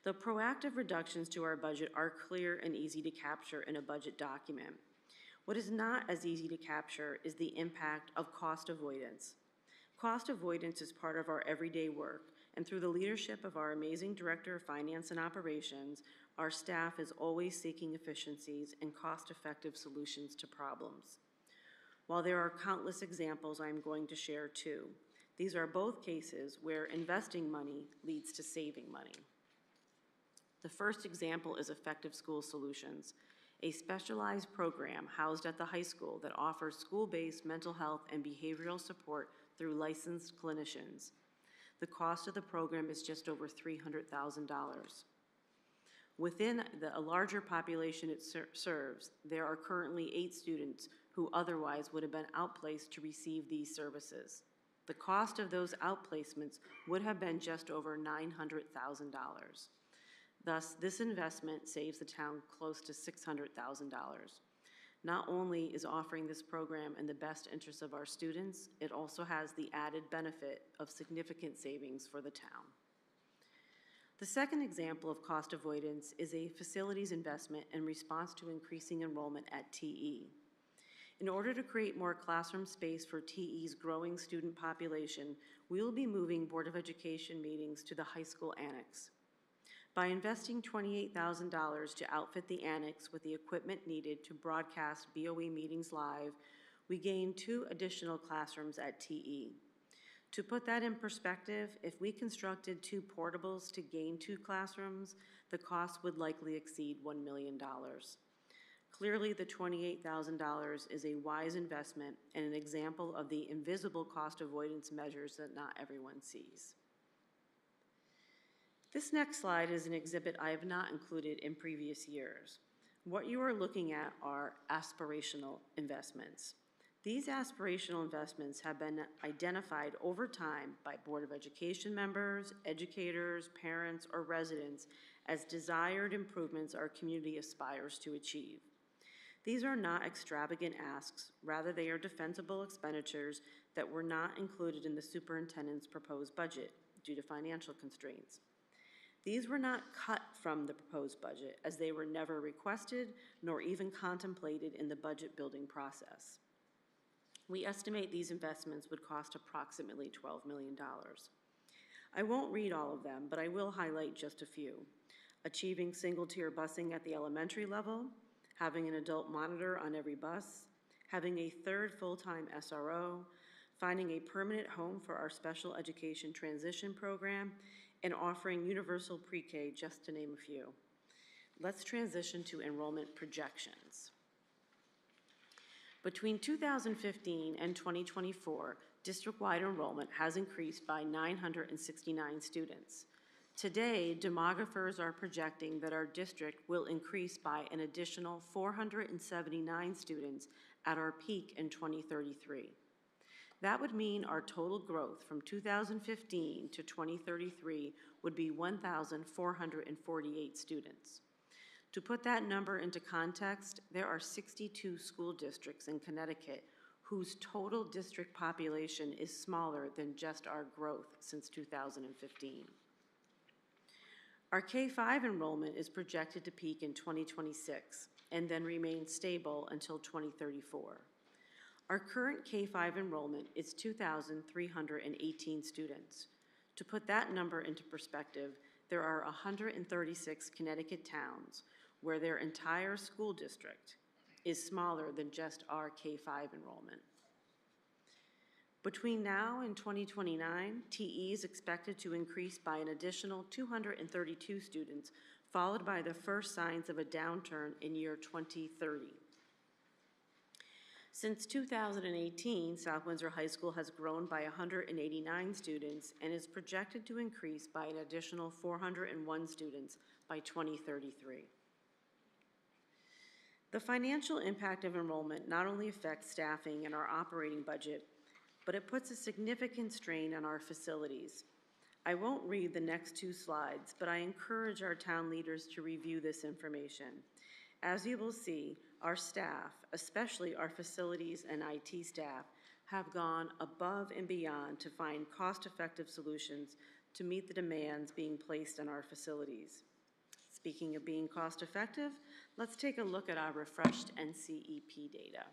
The proactive reductions to our budget are clear and easy to capture in a budget document. What is not as easy to capture is the impact of cost avoidance. Cost avoidance is part of our everyday work, and through the leadership of our amazing Director of Finance and Operations, our staff is always seeking efficiencies and cost-effective solutions to problems. while there are countless examples I'm going to share too. These are both cases where investing money leads to saving money. The first example is Effective School Solutions, a specialized program housed at the high school that offers school-based mental health and behavioral support through licensed clinicians. The cost of the program is just over $300,000. Within a larger population it serves, there are currently 8 students who otherwise would have been outplaced to receive these services. The cost of those outplacements would have been just over $900,000. Thus, this investment saves the town close to $600,000. Not only is offering this program in the best interest of our students, it also has the added benefit of significant savings for the town. The second example of cost avoidance is a facilities investment in response to increasing enrollment at TE. In order to create more classroom space for TE's growing student population, we will be moving Board of Education meetings to the high school annex. By investing $28,000 to outfit the annex with the equipment needed to broadcast BOE meetings live, we gain 2 additional classrooms at TE. To put that in perspective, if we constructed 2 portables to gain 2 classrooms, the cost would likely exceed $1 million. Clearly, the $28,000 is a wise investment and an example of the invisible cost avoidance measures that not everyone sees. This next slide is an exhibit I have not included in previous years. What you are looking at are aspirational investments. These aspirational investments have been identified over time by Board of Education members, educators, parents, or residents as desired improvements our community aspires to achieve. These are not extravagant asks, rather they are defensible expenditures that were not included in the superintendent's proposed budget due to financial constraints. These were not cut from the proposed budget, as they were never requested nor even contemplated in the budget building process. We estimate these investments would cost approximately $12 million. I won't read all of them, but I will highlight just a few. Achieving single-tier busing at the elementary level, having an adult monitor on every bus, having a 3rd full-time SRO, finding a permanent home for our special education transition program, and offering universal pre-K, just to name a few. Let's transition to enrollment projections. Between 2015 and 2024, district-wide enrollment has increased by 969 students. Today, demographers are projecting that our district will increase by an additional 479 students at our peak in 2033. That would mean our total growth from 2015 to 2033 would be 1,448 students. To put that number into context, there are 62 school districts in Connecticut whose total district population is smaller than just our growth since 2015. Our K-5 enrollment is projected to peak in 2026 and then remain stable until 2034. Our current K-5 enrollment is 2,318 students. To put that number into perspective, there are 136 Connecticut towns where their entire school district is smaller than just our K-5 enrollment. Between now and 2029, TE is expected to increase by an additional 232 students, followed by the first signs of a downturn in year 2030. Since 2018, South Windsor High School has grown by 189 students and is projected to increase by an additional 401 students by 2033. The financial impact of enrollment not only affects staffing and our operating budget, but it puts a significant strain on our facilities. I won't read the next 2 slides, but I encourage our town leaders to review this information. As you will see, our staff, especially our facilities and IT staff, have gone above and beyond to find cost-effective solutions to meet the demands being placed on our facilities. Speaking of being cost-effective, let's take a look at our refreshed NCEP data.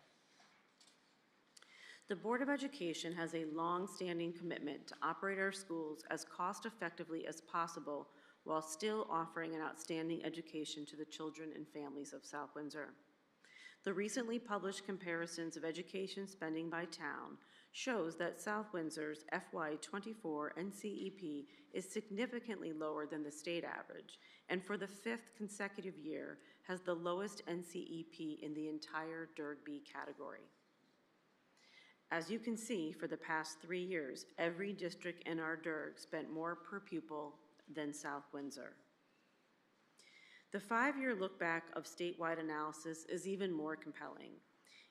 The Board of Education has a long-standing commitment to operate our schools as cost-effectively as possible while still offering an outstanding education to the children and families of South Windsor. The recently published comparisons of education spending by town shows that South Windsor's FY24 NCEP is significantly lower than the state average, and for the 5th consecutive year has the lowest NCEP in the entire DIRG-B category. As you can see, for the past 3 years, every district in our DIRG spent more per pupil than South Windsor. The 5-year look back of statewide analysis is even more compelling.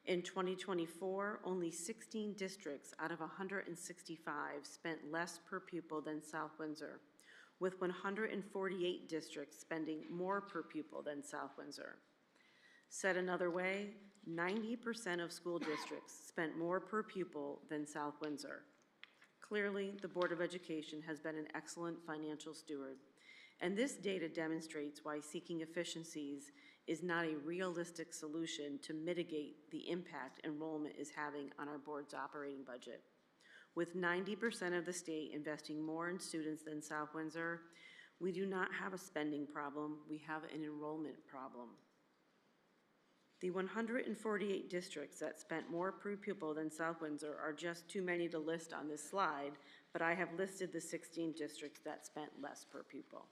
In 2024, only 16 districts out of 165 spent less per pupil than South Windsor, with 148 districts spending more per pupil than South Windsor. Said another way, 90% of school districts spent more per pupil than South Windsor. Clearly, the Board of Education has been an excellent financial steward, and this data demonstrates why seeking efficiencies is not a realistic solution to mitigate the impact enrollment is having on our board's operating budget. With 90% of the state investing more in students than South Windsor, we do not have a spending problem, we have an enrollment problem. The 148 districts that spent more per pupil than South Windsor are just too many to list on this slide, but I have listed the 16 districts that spent less per pupil.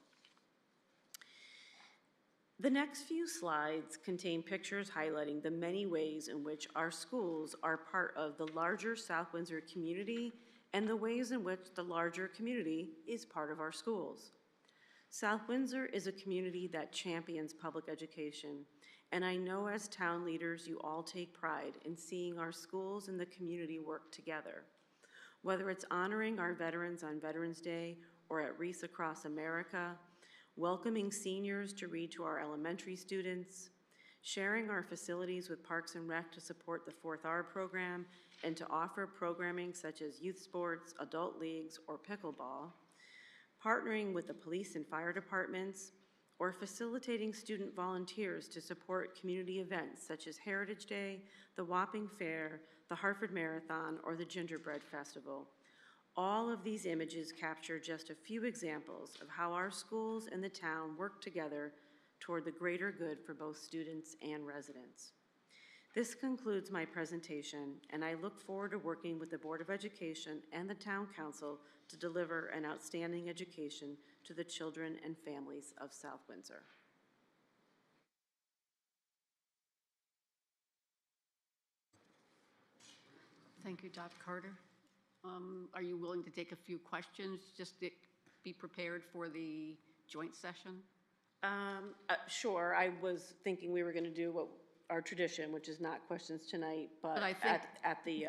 The next few slides contain pictures highlighting the many ways in which our schools are part of the larger South Windsor community and the ways in which the larger community is part of our schools. South Windsor is a community that champions public education, and I know as town leaders you all take pride in seeing our schools and the community work together. Whether it's honoring our veterans on Veterans Day or at Wreaths Across America, welcoming seniors to read to our elementary students, sharing our facilities with Parks and Rec to support the 4th R program and to offer programming such as youth sports, adult leagues, or pickleball, partnering with the police and fire departments, or facilitating student volunteers to support community events such as Heritage Day, the Wapping Fair, the Hartford Marathon, or the Gingerbread Festival. All of these images capture just a few examples of how our schools and the town work together toward the greater good for both students and residents. This concludes my presentation, and I look forward to working with the Board of Education and the Town Council to deliver an outstanding education to the children and families of South Windsor. Thank you, Dr. Carter. Are you willing to take a few questions, just to be prepared for the joint session? Sure, I was thinking we were going to do what our tradition, which is not questions tonight, but I think at the,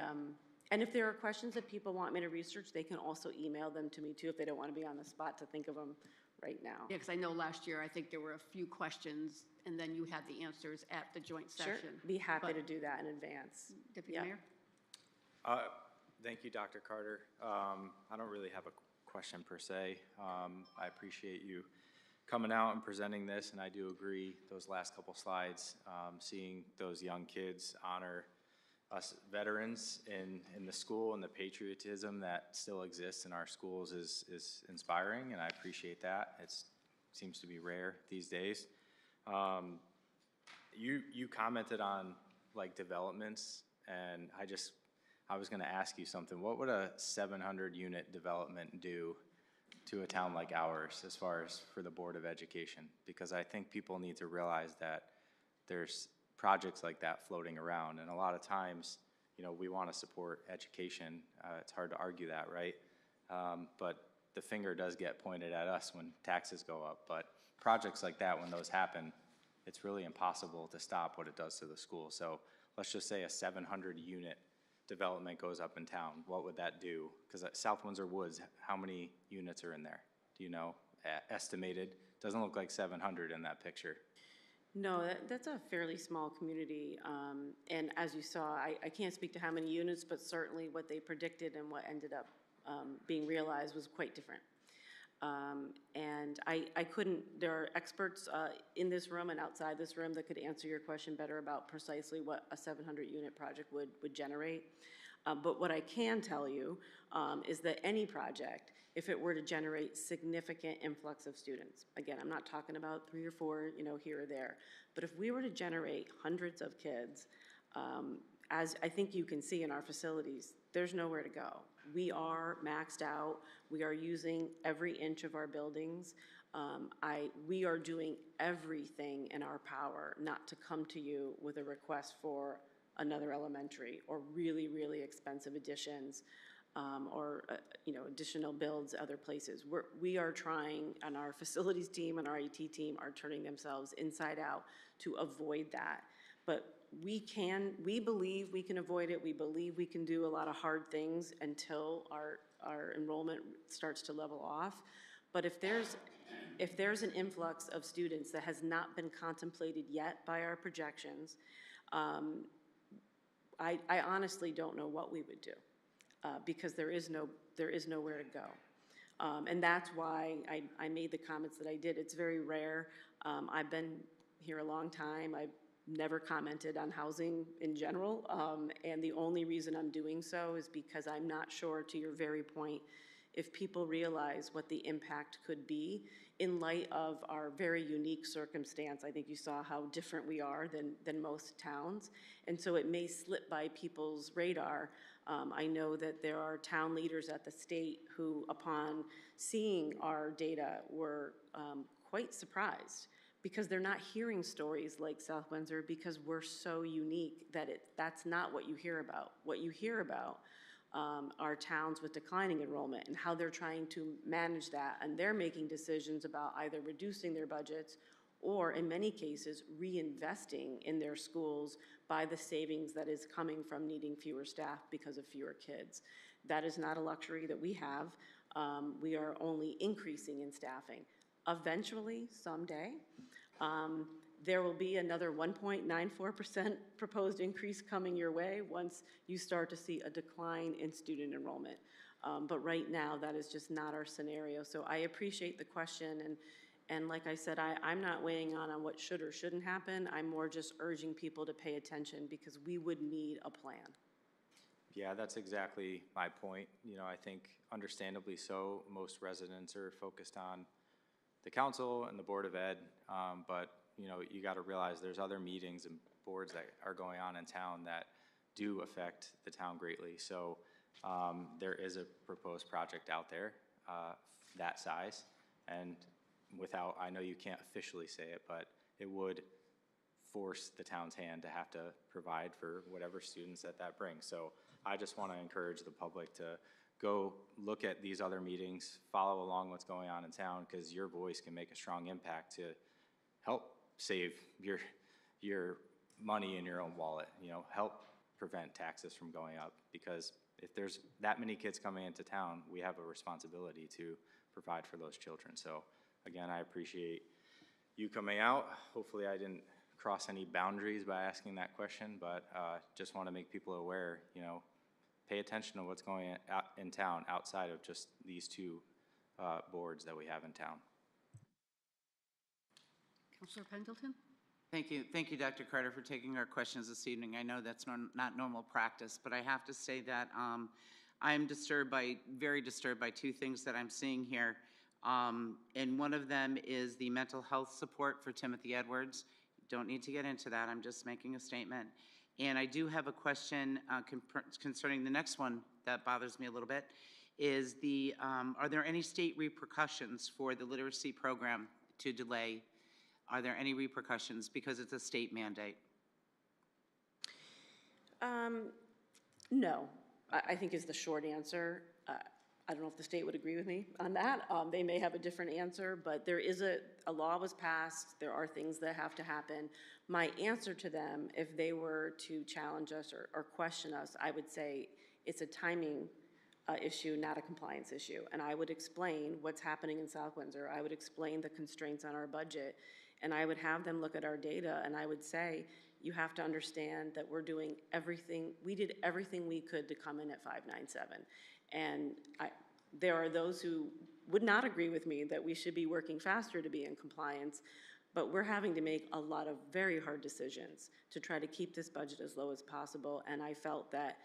and if there are questions that people want me to research, they can also email them to me too, if they don't want to be on the spot to think of them right now. Yeah, because I know last year, I think there were a few questions, and then you had the answers at the joint session. Sure, be happy to do that in advance. Deputy Mayor? Thank you, Dr. Carter. I don't really have a question per se. I appreciate you coming out and presenting this, and I do agree, those last couple slides, seeing those young kids honor us veterans in the school and the patriotism that still exists in our schools is inspiring, and I appreciate that. It seems to be rare these days. You commented on like developments, and I was going to ask you something. What would a 700-unit development do to a town like ours as far as for the Board of Education? Because I think people need to realize that there's projects like that floating around, and a lot of times, you know, we want to support education. It's hard to argue that, right? But the finger does get pointed at us when taxes go up. But projects like that, when those happen, it's really impossible to stop what it does to the school. So let's just say a 700-unit development goes up in town. What would that do? Because at South Windsor Woods, how many units are in there? Do you know? Estimated? Doesn't look like 700 in that picture. No, that's a fairly small community, and as you saw, I can't speak to how many units, but certainly what they predicted and what ended up being realized was quite different. And I couldn't, there are experts in this room and outside this room that could answer your question better about precisely what a 700-unit project would generate. But what I can tell you is that any project, if it were to generate significant influx of students, again, I'm not talking about 3 or 4, here or there, but if we were to generate hundreds of kids, as I think you can see in our facilities, there's nowhere to go. We are maxed out. We are using every inch of our buildings. We are doing everything in our power not to come to you with a request for another elementary or really, really expensive additions or additional builds other places. We are trying, and our facilities team and our IT team are turning themselves inside out to avoid that. But we believe we can avoid it. We believe we can do a lot of hard things until our enrollment starts to level off. But if there's an influx of students that has not been contemplated yet by our projections, I honestly don't know what we would do because there is nowhere to go. And that's why I made the comments that I did. It's very rare. I've been here a long time. I've never commented on housing in general, and the only reason I'm doing so is because I'm not sure, to your very point, if people realize what the impact could be in light of our very unique circumstance. I think you saw how different we are than most towns, and so it may slip by people's radar. I know that there are town leaders at the state who, upon seeing our data, were quite surprised, because they're not hearing stories like South Windsor because we're so unique that that's not what you hear about. What you hear about are towns with declining enrollment and how they're trying to manage that, and they're making decisions about either reducing their budgets or, in many cases, reinvesting in their schools by the savings that is coming from needing fewer staff because of fewer kids. That is not a luxury that we have. We are only increasing in staffing. Eventually, someday, there will be another 1.94% proposed increase coming your way once you start to see a decline in student enrollment. But right now, that is just not our scenario. So I appreciate the question, and like I said, I'm not weighing on what should or shouldn't happen. I'm more just urging people to pay attention because we would need a plan. Yeah, that's exactly my point. I think understandably so, most residents are focused on the council and the Board of Ed, but you got to realize there's other meetings and boards that are going on in town that do affect the town greatly. So there is a proposed project out there that size, and I know you can't officially say it, but it would force the town's hand to have to provide for whatever students that brings. So I just want to encourage the public to go look at these other meetings, follow along what's going on in town, because your voice can make a strong impact to help save your money in your own wallet, help prevent taxes from going up, because if there's that many kids coming into town, we have a responsibility to provide for those children. So again, I appreciate you coming out. Hopefully I didn't cross any boundaries by asking that question, but just want to make people aware, pay attention to what's going on in town outside of just these two boards that we have in town. Councilor Pendleton? Thank you, Dr. Carter, for taking our questions this evening. I know that's not normal practice, but I have to say that I'm very disturbed by two things that I'm seeing here. And one of them is the mental health support for Timothy Edwards. Don't need to get into that. I'm just making a statement. And I do have a question concerning the next one that bothers me a little bit, is are there any state repercussions for the literacy program to delay? Are there any repercussions because it's a state mandate? No, I think is the short answer. I don't know if the state would agree with me on that. They may have a different answer, but there is a law was passed. There are things that have to happen. My answer to them, if they were to challenge us or question us, I would say it's a timing issue, not a compliance issue. And I would explain what's happening in South Windsor. I would explain the constraints on our budget. And I would have them look at our data, and I would say, you have to understand that we're doing everything, we did everything we could to come in at 597. And there are those who would not agree with me that we should be working faster to be in compliance, but we're having to make a lot of very hard decisions to try to keep this budget as low as possible, and I felt that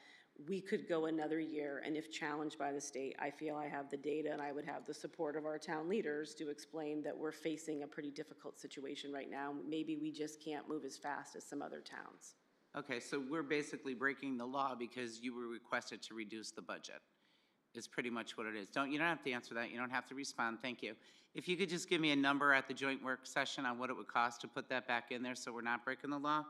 we could go another year, and if challenged by the state, I feel I have the data and I would have the support of our town leaders to explain that we're facing a pretty difficult situation right now. Maybe we just can't move as fast as some other towns. Okay, so we're basically breaking the law because you were requested to reduce the budget. Is pretty much what it is. You don't have to answer that. You don't have to respond. Thank you. If you could just give me a number at the joint work session on what it would cost to put that back in there so we're not breaking the law.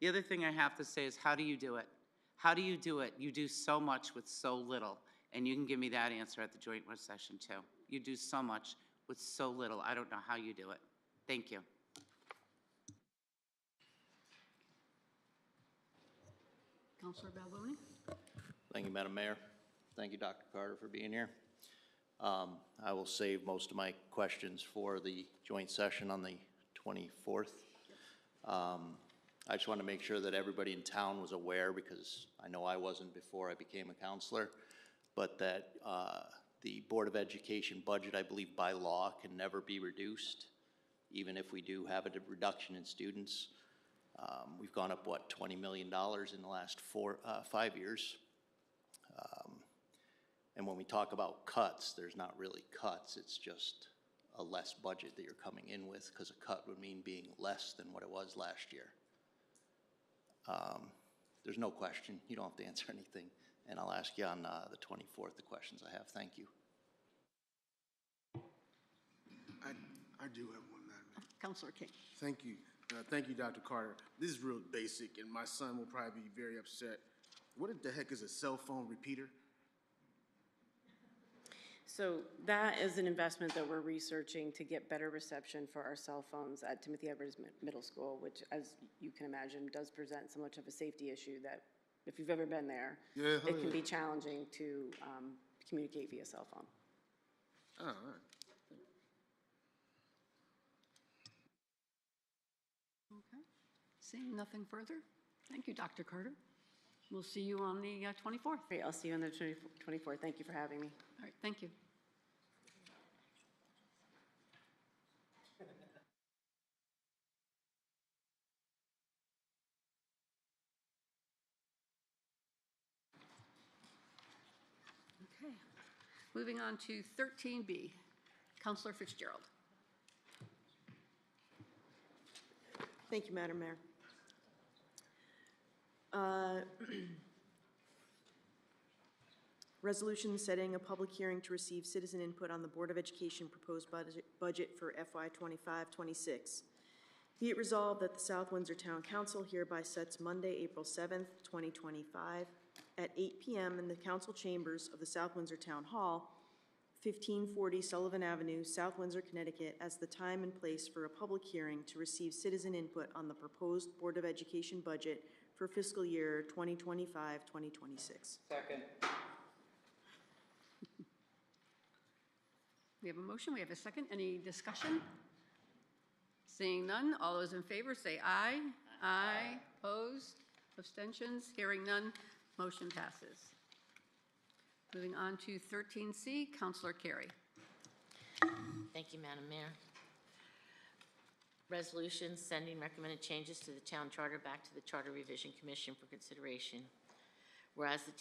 The other thing I have to say is, how do you do it? How do you do it? You do so much with so little. And you can give me that answer at the joint work session too. You do so much with so little. I don't know how you do it. Thank you. Councilor Balboni? Thank you, Madam Mayor. Thank you, Dr. Carter, for being here. I will save most of my questions for the joint session on the 24th. I just want to make sure that everybody in town was aware, because I know I wasn't before I became a counselor, but that the Board of Education budget, I believe by law, can never be reduced, even if we do have a reduction in students. We've gone up, what, $20 million in the last 5 years. And when we talk about cuts, there's not really cuts, it's just a less budget that you're coming in with, because a cut would mean being less than what it was last year. There's no question, you don't have to answer anything, and I'll ask you on the 24th the questions I have. Thank you. I do have one, Madam Mayor. Councilor King. Thank you. Thank you, Dr. Carter. This is real basic, and my son will probably be very upset. What the heck is a cell phone repeater? So that is an investment that we're researching to get better reception for our cell phones at Timothy Edwards Middle School, which, as you can imagine, does present so much of a safety issue that if you've ever been there, it can be challenging to communicate via cell phone. Oh, all right. Okay. Seeing nothing further, thank you, Dr. Carter. We'll see you on the 24th. Great, I'll see you on the 24th. Thank you for having me. All right, thank you. Okay, moving on to 13B. Councilor Fitzgerald. Thank you, Madam Mayor. Resolution setting a public hearing to receive citizen input on the Board of Education proposed budget for FY 25-26. Be it resolved that the South Windsor Town Council hereby sets Monday, April 7th, 2025, at 8 p.m. in the council chambers of the South Windsor Town Hall, 1540 Sullivan Avenue, South Windsor, Connecticut, as the time and place for a public hearing to receive citizen input on the proposed Board of Education budget for fiscal year 2025-2026. Second. We have a motion, we have a second. Any discussion? Seeing none, all those in favor say aye. Aye. Opposed? Abstentions? Hearing none, motion passes. Moving on to 13C, Councilor Carey. Thank you, Madam Mayor. Resolution sending recommended changes to the town charter back to the Charter Revision Commission for consideration. Whereas the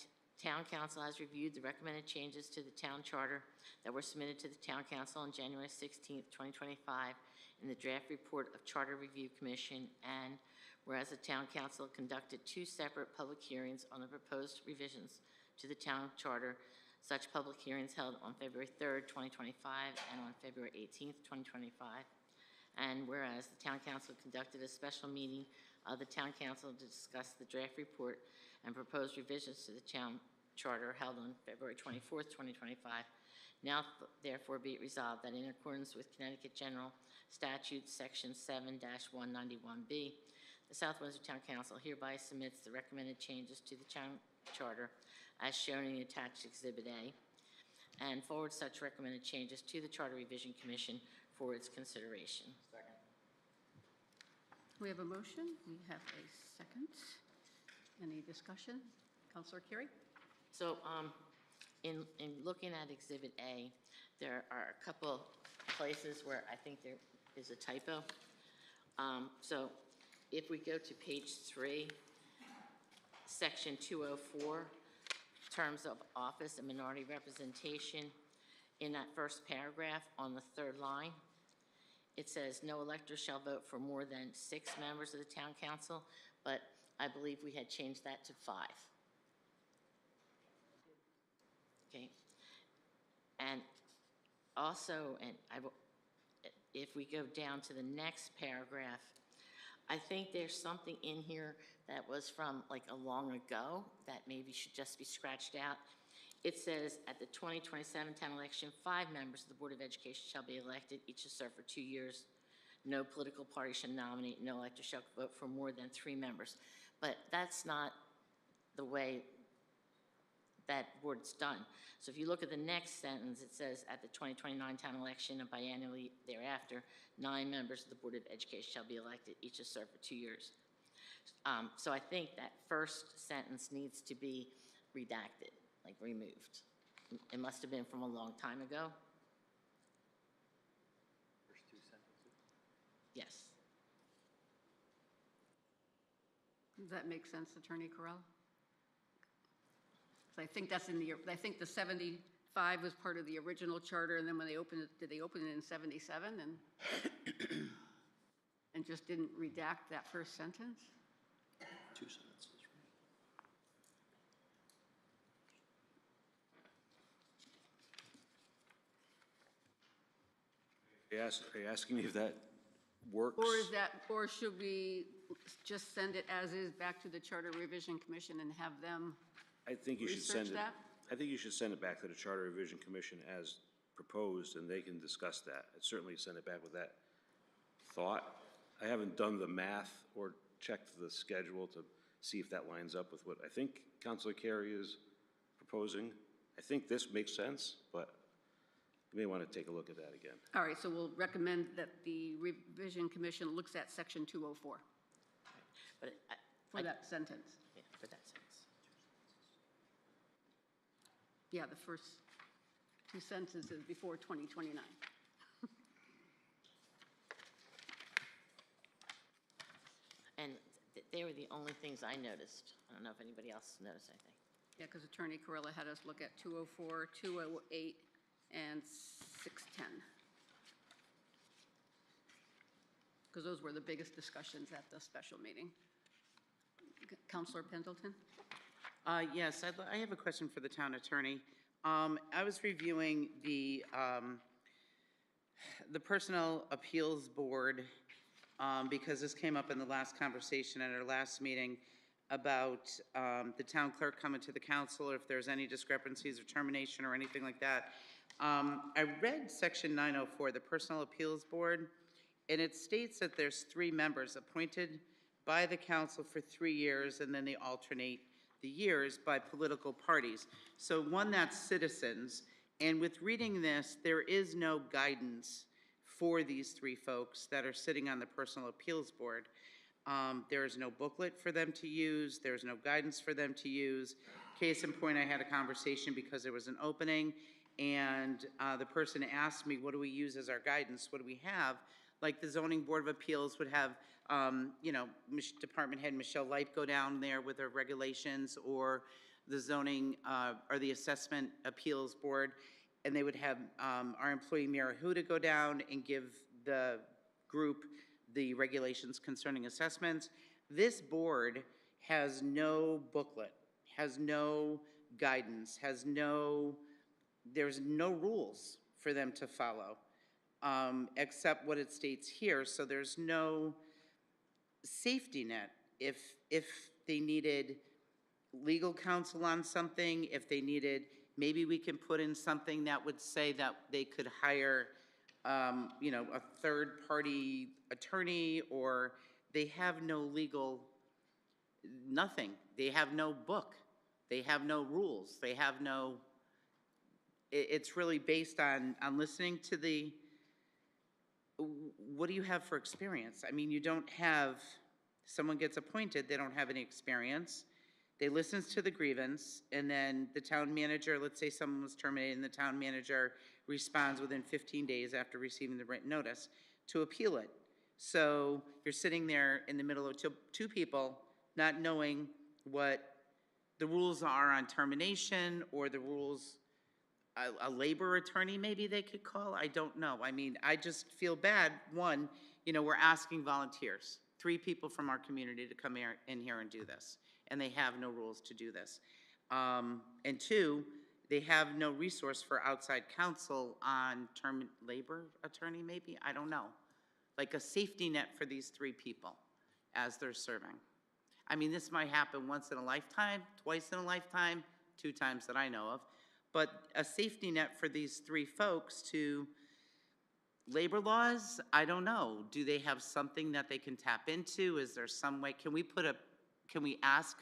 Town Council has reviewed the recommended changes to the town charter that were submitted to the Town Council on January 16th, 2025 in the draft report of Charter Review Commission, and whereas the Town Council conducted 2 separate public hearings on the proposed revisions to the town charter, such public hearings held on February 3rd, 2025 and on February 18th, 2025. And whereas the Town Council conducted a special meeting of the Town Council to discuss the draft report and proposed revisions to the town charter held on February 24th, 2025. Now therefore be it resolved that in accordance with Connecticut General Statute Section 7-191B, the South Windsor Town Council hereby submits the recommended changes to the town charter as shown in the attached Exhibit A, and forward such recommended changes to the Charter Revision Commission for its consideration. Second. We have a motion, we have a second. Any discussion? Councilor Carey? So in looking at Exhibit A, there are a couple places where I think there is a typo. So if we go to page 3, Section 204, terms of office and minority representation, in that first paragraph on the third line, it says, "No elector shall vote for more than 6 members of the town council," but I believe we had changed that to 5. Okay. And also, if we go down to the next paragraph, I think there's something in here that was from like a long ago that maybe should just be scratched out. It says, "At the 2027 town election, 5 members of the Board of Education shall be elected, each to serve for 2 years. No political party shall nominate, no elector shall vote for more than 3 members." But that's not the way that board's done. So if you look at the next sentence, it says, "At the 2029 town election and biannually thereafter, 9 members of the Board of Education shall be elected, each to serve for 2 years." So I think that first sentence needs to be redacted, like removed. It must have been from a long time ago. First 2 sentences. Yes. Does that make sense, Attorney Correll? 'Cause I think that's I think the 75 was part of the original charter, and then when they opened it, did they open it in 77 and just didn't redact that first sentence? 2 sentences. Are you asking me if that works? Or should we just send it as is back to the Charter Revision Commission and have them I think you should research send it. that? I think you should send it back to the Charter Revision Commission as proposed, and they can discuss that. I'd certainly send it back with that thought. I haven't done the math or checked the schedule to see if that lines up with what I think Councilor Carey is proposing. I think this makes sense, but you may want to take a look at that again. All right, so we'll recommend that the Revision Commission looks at Section 204 But for that sentence. Yeah, for that sentence. Yeah, the first 2 sentences before 2029. And they were the only things I noticed. I don't know if anybody else noticed anything. Yeah, because Attorney Corella had us look at 204, 208, and 610. Because those were the biggest discussions at the special meeting. Counselor Pendleton? Yes, I have a question for the town attorney. I was reviewing the Personnel Appeals Board, because this came up in the last conversation at our last meeting about the town clerk coming to the council if there's any discrepancies or termination or anything like that. I read Section 904, the Personnel Appeals Board, and it states that there's 3 members appointed by the council for 3 years, and then they alternate the years by political parties. So one, that's citizens, and with reading this, there is no guidance for these 3 folks that are sitting on the Personnel Appeals Board. There is no booklet for them to use, there's no guidance for them to use. Case in point, I had a conversation because there was an opening, and the person asked me, what do we use as our guidance, what do we have? Like the Zoning Board of Appeals would have, Department Head Michelle Light go down there with her regulations, or the Zoning, or the Assessment Appeals Board, and they would have our employee Mira Huda go down and give the group the regulations concerning assessments. This board has no booklet, has no guidance, there's no rules for them to follow, except what it states here. So there's no safety net. If they needed legal counsel on something, if they needed, maybe we can put in something that would say that they could hire, a third-party attorney, or they have no legal, nothing. They have no book. They have no rules. They have no, it's really based on listening to the, what do you have for experience? I mean, you don't have, someone gets appointed, they don't have any experience. They listen to the grievance, and then the town manager, let's say someone was terminated, and the town manager responds within 15 days after receiving the written notice to appeal it. So you're sitting there in the middle of 2 people, not knowing what the rules are on termination, or the rules, a labor attorney maybe they could call, I don't know. I mean, I just feel bad, one, we're asking volunteers, 3 people from our community to come in here and do this, and they have no rules to do this. And 2, they have no resource for outside counsel on labor attorney maybe, I don't know. Like a safety net for these 3 people as they're serving. I mean, this might happen once in a lifetime, twice in a lifetime, 2 times that I know of, but a safety net for these 3 folks to labor laws, I don't know. Do they have something that they can tap into? Is there some way, can we ask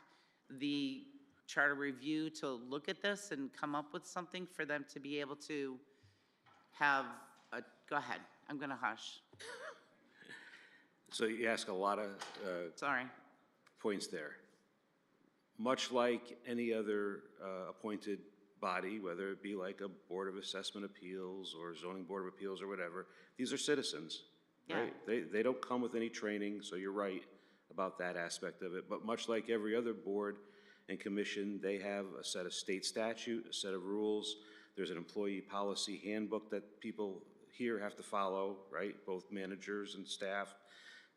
the Charter Review to look at this and come up with something for them to be able to have go ahead, I'm gonna hush. So you ask a lot of Sorry. points there. Much like any other appointed body, whether it be like a Board of Assessment Appeals or Zoning Board of Appeals or whatever, these are citizens, right? They don't come with any training, so you're right about that aspect of it. But much like every other board and commission, they have a set of state statute, a set of rules. There's an employee policy handbook that people here have to follow, right? Both managers and staff.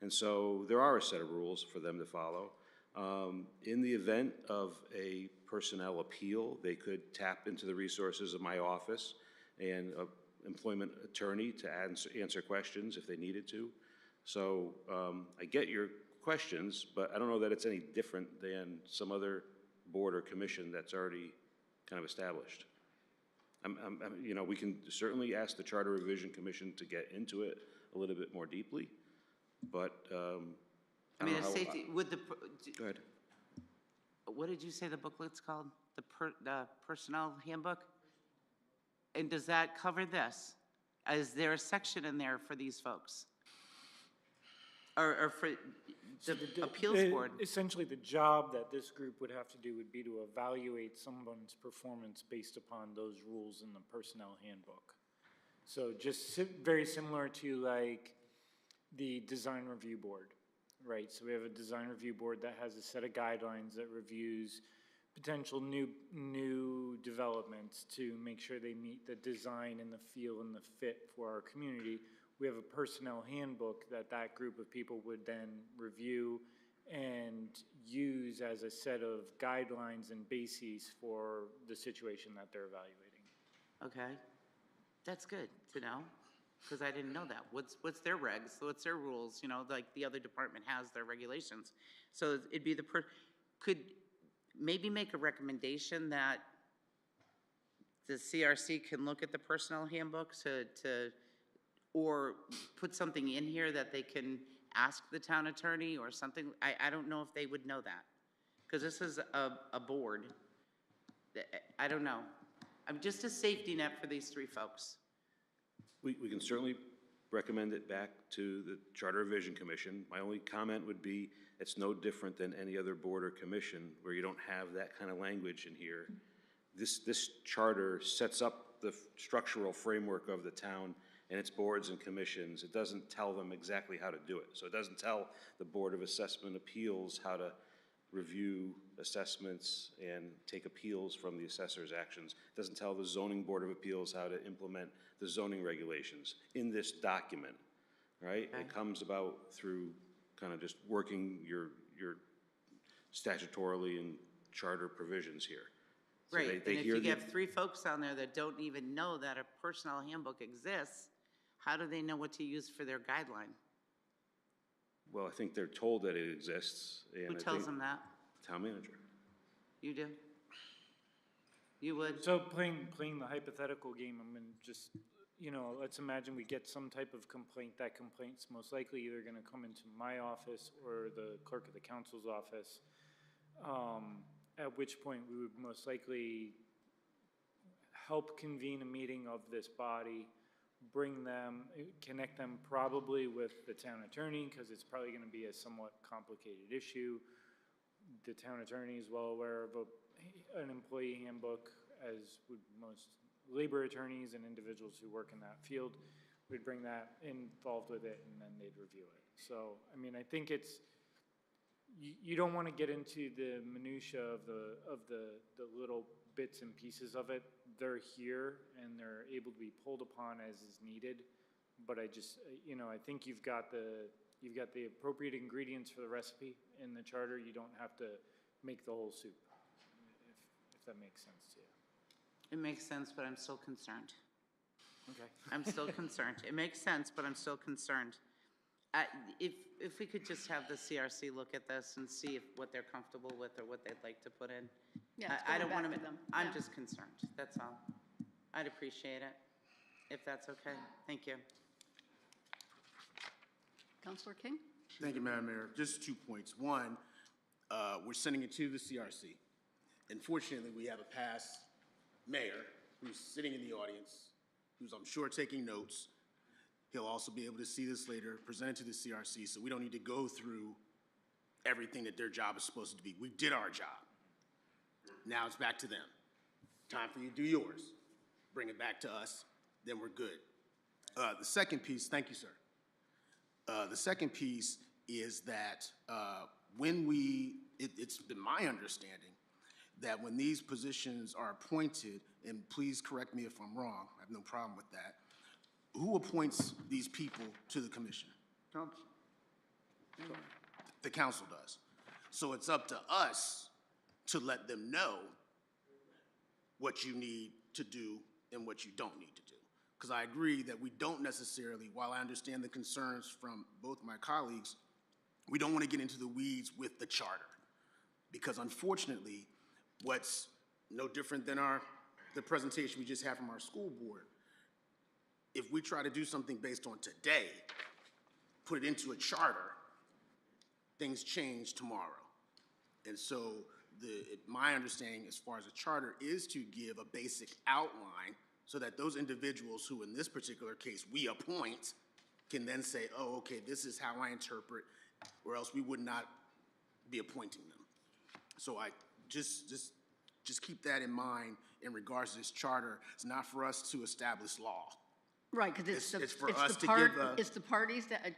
And so there are a set of rules for them to follow. In the event of a personnel appeal, they could tap into the resources of my office and an employment attorney to answer questions if they needed to. So I get your questions, but I don't know that it's any different than some other board or commission that's already kind of established. We can certainly ask the Charter Revision Commission to get into it a little bit more deeply, but I mean, a safety, would the, go ahead. What did you say the booklet's called? The personnel handbook? And does that cover this? Is there a section in there for these folks? Or for the appeals board? Essentially, the job that this group would have to do would be to evaluate someone's performance based upon those rules in the personnel handbook. So just very similar to like the design review board. Right, so we have a design review board that has a set of guidelines that reviews potential new developments to make sure they meet the design and the feel and the fit for our community. We have a personnel handbook that group of people would then review and use as a set of guidelines and bases for the situation that they're evaluating. Okay, that's good to know. Because I didn't know that. What's their regs? What's their rules? Like the other department has their regulations. So it'd be could maybe make a recommendation that the CRC can look at the personnel handbook or put something in here that they can ask the town attorney or something. I don't know if they would know that. Because this is a board. I don't know. I'm just a safety net for these 3 folks. We can certainly recommend it back to the Charter Revision Commission. My only comment would be it's no different than any other board or commission where you don't have that kind of language in here. This charter sets up the structural framework of the town and its boards and commissions. It doesn't tell them exactly how to do it. So it doesn't tell the Board of Assessment Appeals how to review assessments and take appeals from the assessor's actions. It doesn't tell the Zoning Board of Appeals how to implement the zoning regulations in this document, right? Okay. It comes about through kind of just working your statutorily and charter provisions here. So Right, they and if hear you have 3 folks on there that don't even know that a personnel handbook exists, how do they know what to use for their guideline? Well, I think they're told that it exists. And Who tells them that? Town manager. You do? You would? So playing the hypothetical game, I'm gonna just, let's imagine we get some type of complaint. That complaint's most likely either gonna come into my office or the clerk of the council's office, at which point we would most likely help convene a meeting of this body, connect them probably with the town attorney, because it's probably gonna be a somewhat complicated issue. The town attorney is well aware of an employee handbook, as would most labor attorneys and individuals who work in that field. We'd bring that involved with it, and then they'd review it. So, I mean, I think it's you don't want to get into the minutia of the little bits and pieces of it. They're here and they're able to be pulled upon as is needed. But I just, I think you've got the appropriate ingredients for the recipe in the charter. You don't have to make the whole soup, if that makes sense to you. It makes sense, but I'm still concerned. Okay. I'm still concerned. It makes sense, but I'm still concerned. If we could just have the CRC look at this and see what they're comfortable with or what they'd like to put in. Yeah, it's I going don't want back to, to them. I'm Yeah. just concerned, that's all. I'd appreciate it, if that's okay. Thank you. Counselor King? Thank you, Madam Mayor. Just 2 points. One, we're sending it to the CRC. Unfortunately, we have a past mayor who's sitting in the audience, who's, I'm sure, taking notes. He'll also be able to see this later, present it to the CRC, so we don't need to go through everything that their job is supposed to be. We did our job. Now it's back to them. Time for you to do yours. Bring it back to us, then we're good. The second piece, thank you, sir. The second piece is that it's been my understanding that when these positions are appointed, and please correct me if I'm wrong, I have no problem with that, who appoints these people to the commission? Council. The council does. So it's up to us to let them know what you need to do and what you don't need to do. Because I agree that we don't necessarily, while I understand the concerns from both my colleagues, we don't want to get into the weeds with the charter. Because unfortunately, what's no different than the presentation we just had from our school board, if we try to do something based on today, put it into a charter, things change tomorrow. And so my understanding as far as a charter is to give a basic outline so that those individuals who in this particular case we appoint can then say, oh, okay, this is how I interpret, or else we would not be appointing them. So I just keep that in mind in regards to this charter. It's not for us to establish law. Right, because It's for us to give it's the parties that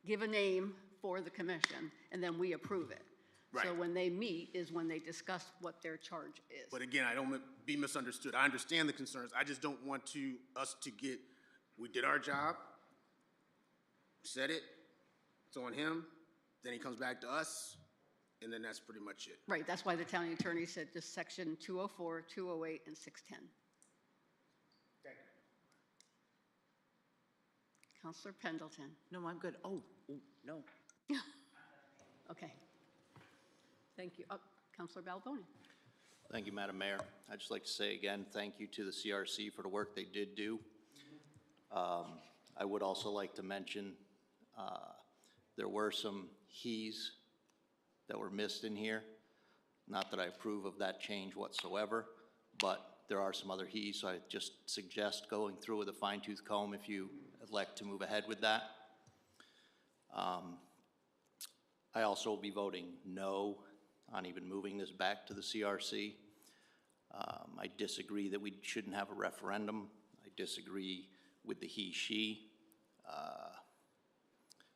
give a name for the commission, and then we approve it. So Right. when they meet is when they discuss what their charge is. But again, I don't be misunderstood. I understand the concerns. I just don't want us to get, we did our job, said it, it's on him, then he comes back to us, and then that's pretty much it. Right, that's why the county attorney said just section 204, 208, and 610. Thank you. Counselor Pendleton. No, I'm good. Oh, no. Okay. Thank you. Counselor Balboni. Thank you, Madam Mayor. I'd just like to say again, thank you to the CRC for the work they did do. I would also like to mention there were some he's that were missed in here. Not that I approve of that change whatsoever, but there are some other he's, so I just suggest going through with a fine-tooth comb if you elect to move ahead with that. I also will be voting no on even moving this back to the CRC. I disagree that we shouldn't have a referendum. I disagree with the he, she,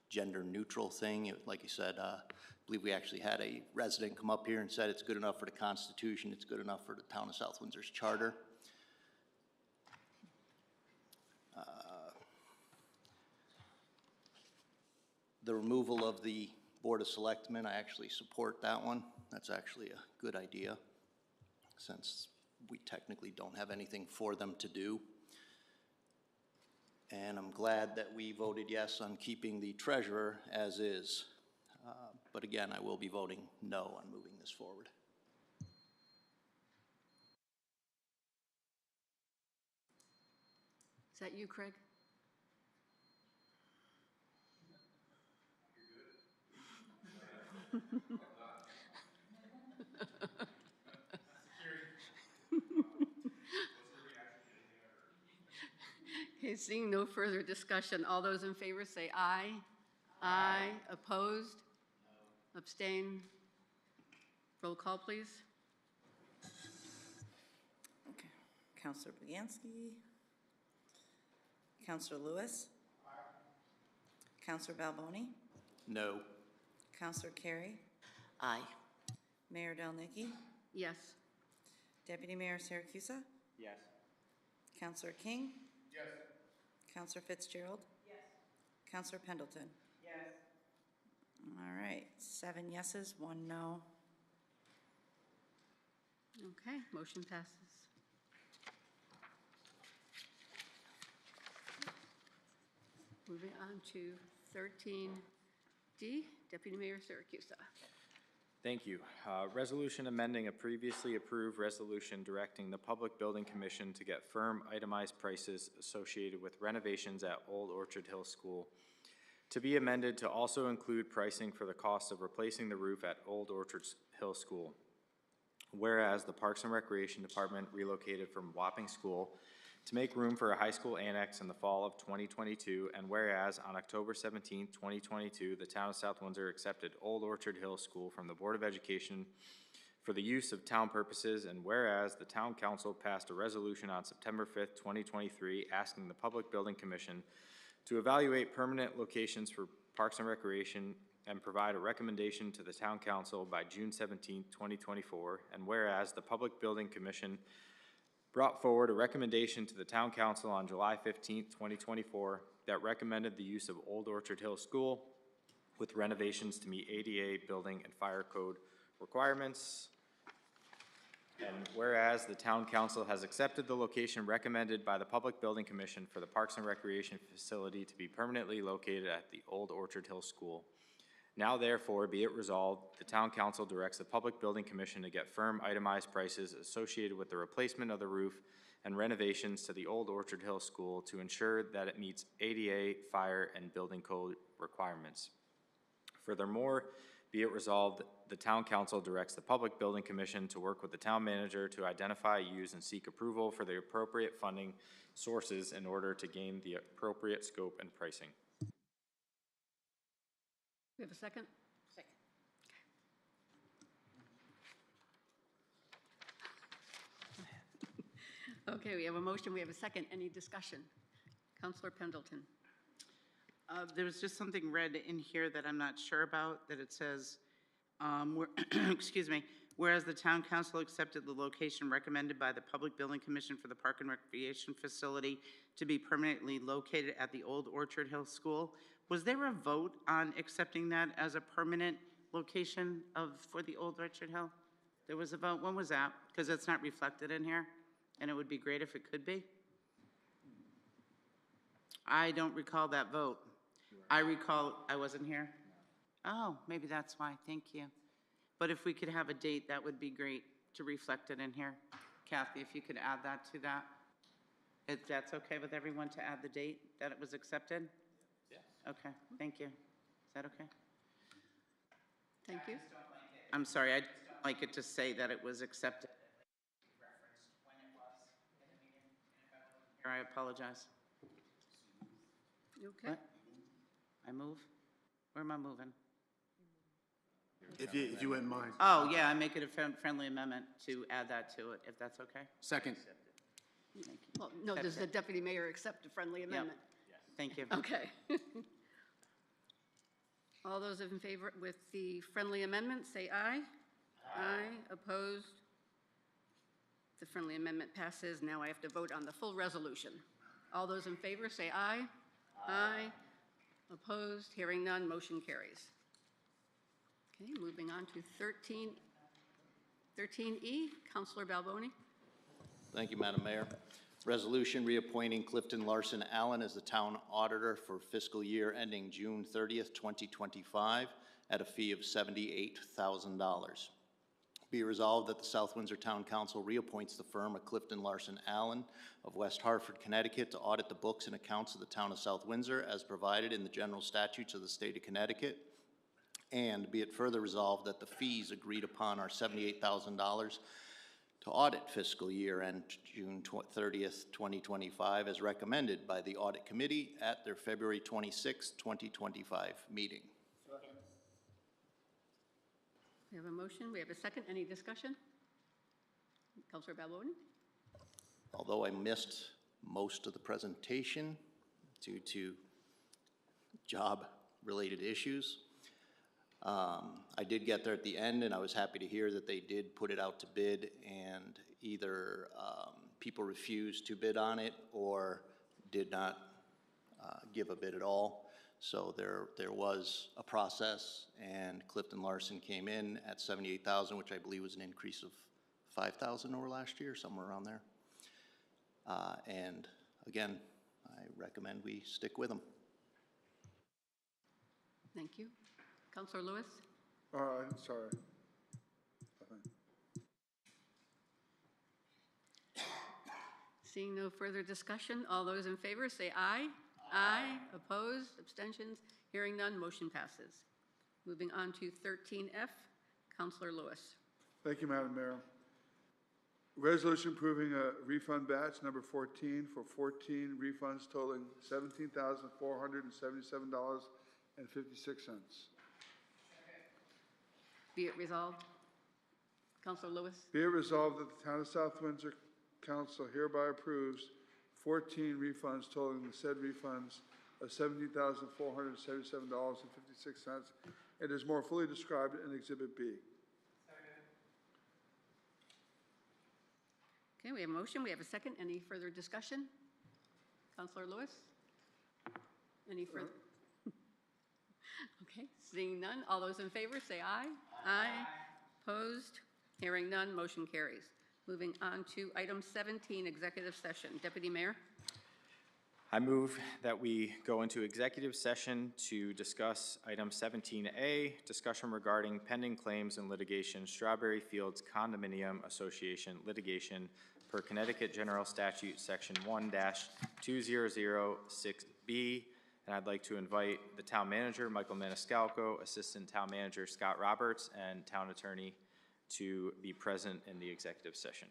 gender neutral thing. Like you said, I believe we actually had a resident come up here and said it's good enough for the Constitution, it's good enough for the town of South Windsor's charter. The removal of the Board of Selectmen, I actually support that one. That's actually a good idea, since we technically don't have anything for them to do. And I'm glad that we voted yes on keeping the treasurer as is. But again, I will be voting no on moving this forward. Is that you, Craig? Okay, seeing no further discussion, all those in favor say aye. Aye. Opposed? Abstain? Roll call, please. Okay. Counselor Buganski. Counselor Lewis. Counselor Balboni. No. Counselor Carey, Aye. Mayor Del Nicky, Yes. Deputy Mayor Siracusa, Yes. Counselor King? Yes. Counselor Fitzgerald? Yes. Counselor Pendleton? Yes. All right, 7 yeses, 1 no. Okay, motion passes. Moving on to 13D, Deputy Mayor Siracusa. Thank you. Resolution amending a previously approved resolution directing the Public Building Commission to get firm itemized prices associated with renovations at Old Orchard Hill School, to be amended to also include pricing for the cost of replacing the roof at Old Orchard Hill School. Whereas the Parks and Recreation Department relocated from Wapping School to make room for a high school annex in the fall of 2022, and whereas on October 17, 2022, the town of South Windsor accepted Old Orchard Hill School from the Board of Education for the use of town purposes, and whereas the town council passed a resolution on September 5th, 2023, asking the Public Building Commission to evaluate permanent locations for Parks and Recreation and provide a recommendation to the town council by June 17, 2024, and whereas the Public Building Commission brought forward a recommendation to the town council on July 15, 2024, that recommended the use of Old Orchard Hill School with renovations to meet ADA building and fire code requirements. And whereas the town council has accepted the location recommended by the Public Building Commission for the Parks and Recreation facility to be permanently located at the Old Orchard Hill School. Now therefore be it resolved, the town council directs the Public Building Commission to get firm itemized prices associated with the replacement of the roof and renovations to the Old Orchard Hill School to ensure that it meets ADA, fire, and building code requirements. Furthermore, be it resolved, the town council directs the Public Building Commission to work with the town manager to identify, use, and seek approval for the appropriate funding sources in order to gain the appropriate scope and pricing. We have a second? Second. Okay, we have a motion, we have a second. Any discussion? Counselor Pendleton. There was just something read in here that I'm not sure about, that it says, excuse me, whereas the town council accepted the location recommended by the Public Building Commission for the Park and Recreation facility to be permanently located at the Old Orchard Hill School. Was there a vote on accepting that as a permanent location for the Old Orchard Hill? There was a vote. When was that? Because it's not reflected in here, and it would be great if it could be. I don't recall that vote. I recall I wasn't here. Oh, maybe that's why. Thank you. But if we could have a date, that would be great to reflect it in here. Kathy, if you could add that to that. If that's okay with everyone to add the date that it was accepted? Yeah. Okay, thank you. Is that okay? Thank you. I'm sorry, I don't like it to say that it was accepted. I apologize. Okay. What? I move? Where am I moving? If you wouldn't mind. Oh, yeah, I make it a friendly amendment to add that to it, if that's okay? Second. Well, no, does the deputy mayor accept a friendly amendment? Thank you. Okay. All those in favor with the friendly amendment, say aye. Aye. Opposed? The friendly amendment passes. Now I have to vote on the full resolution. All those in favor, say aye. Aye. Opposed? Hearing none, motion carries. Okay, moving on to 13E, Councilor Balboni. Thank you, Madam Mayor. Resolution reappointing Clifton Larson Allen as the town auditor for fiscal year ending June 30th, 2025 at a fee of $78,000. Be resolved that the South Windsor Town Council reappoints the firm of Clifton Larson Allen of West Hartford, Connecticut to audit the books and accounts of the town of South Windsor as provided in the general statutes of the state of Connecticut. And be it further resolved that the fees agreed upon are $78,000 to audit fiscal year end June 30th, 2025 as recommended by the Audit Committee at their February 26, 2025 meeting. We have a motion. We have a second. Any discussion? Councilor Balboni? Although I missed most of the presentation due to job-related issues, I did get there at the end, and I was happy to hear that they did put it out to bid, and either people refused to bid on it or did not give a bid at all. So there was a process, and Clifton Larson came in at $78,000, which I believe was an increase of $5,000 over last year, somewhere around there. And again, I recommend we stick with them. Thank you. Counselor Lewis? Sorry. Seeing no further discussion, all those in favor say aye. Aye. Opposed? Abstentions? Hearing none, motion passes. Moving on to 13F, Counselor Lewis. Thank you, Madam Mayor. Resolution approving a refund batch number 14 for 14 refunds totaling $17,477.56. Be it resolved. Counselor Lewis? Be it resolved that the Town of South Windsor Council hereby approves 14 refunds totaling the said refunds of $17,477.56. It is more fully described in Exhibit B. Okay, we have a motion, we have a second. Any further discussion? Counselor Lewis? Any further? Okay, seeing none, all those in favor say aye. Aye. Opposed? Hearing none, motion carries. Moving on to item 17, executive session. Deputy Mayor? I move that we go into executive session to discuss item 17A, discussion regarding pending claims and litigation, Strawberry Fields Condominium Association litigation per Connecticut General Statute, Section 1-2006B. And I'd like to invite the town manager, Michael Maniscalco, assistant town manager, Scott Roberts, and town attorney to be present in the executive session.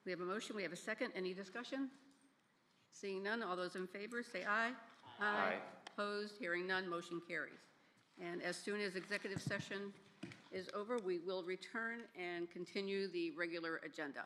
We have a motion, we have a second. Any discussion? Seeing none, all those in favor say aye. Aye. Opposed? Hearing none, motion carries. And as soon as executive session is over, we will return and continue the regular agenda.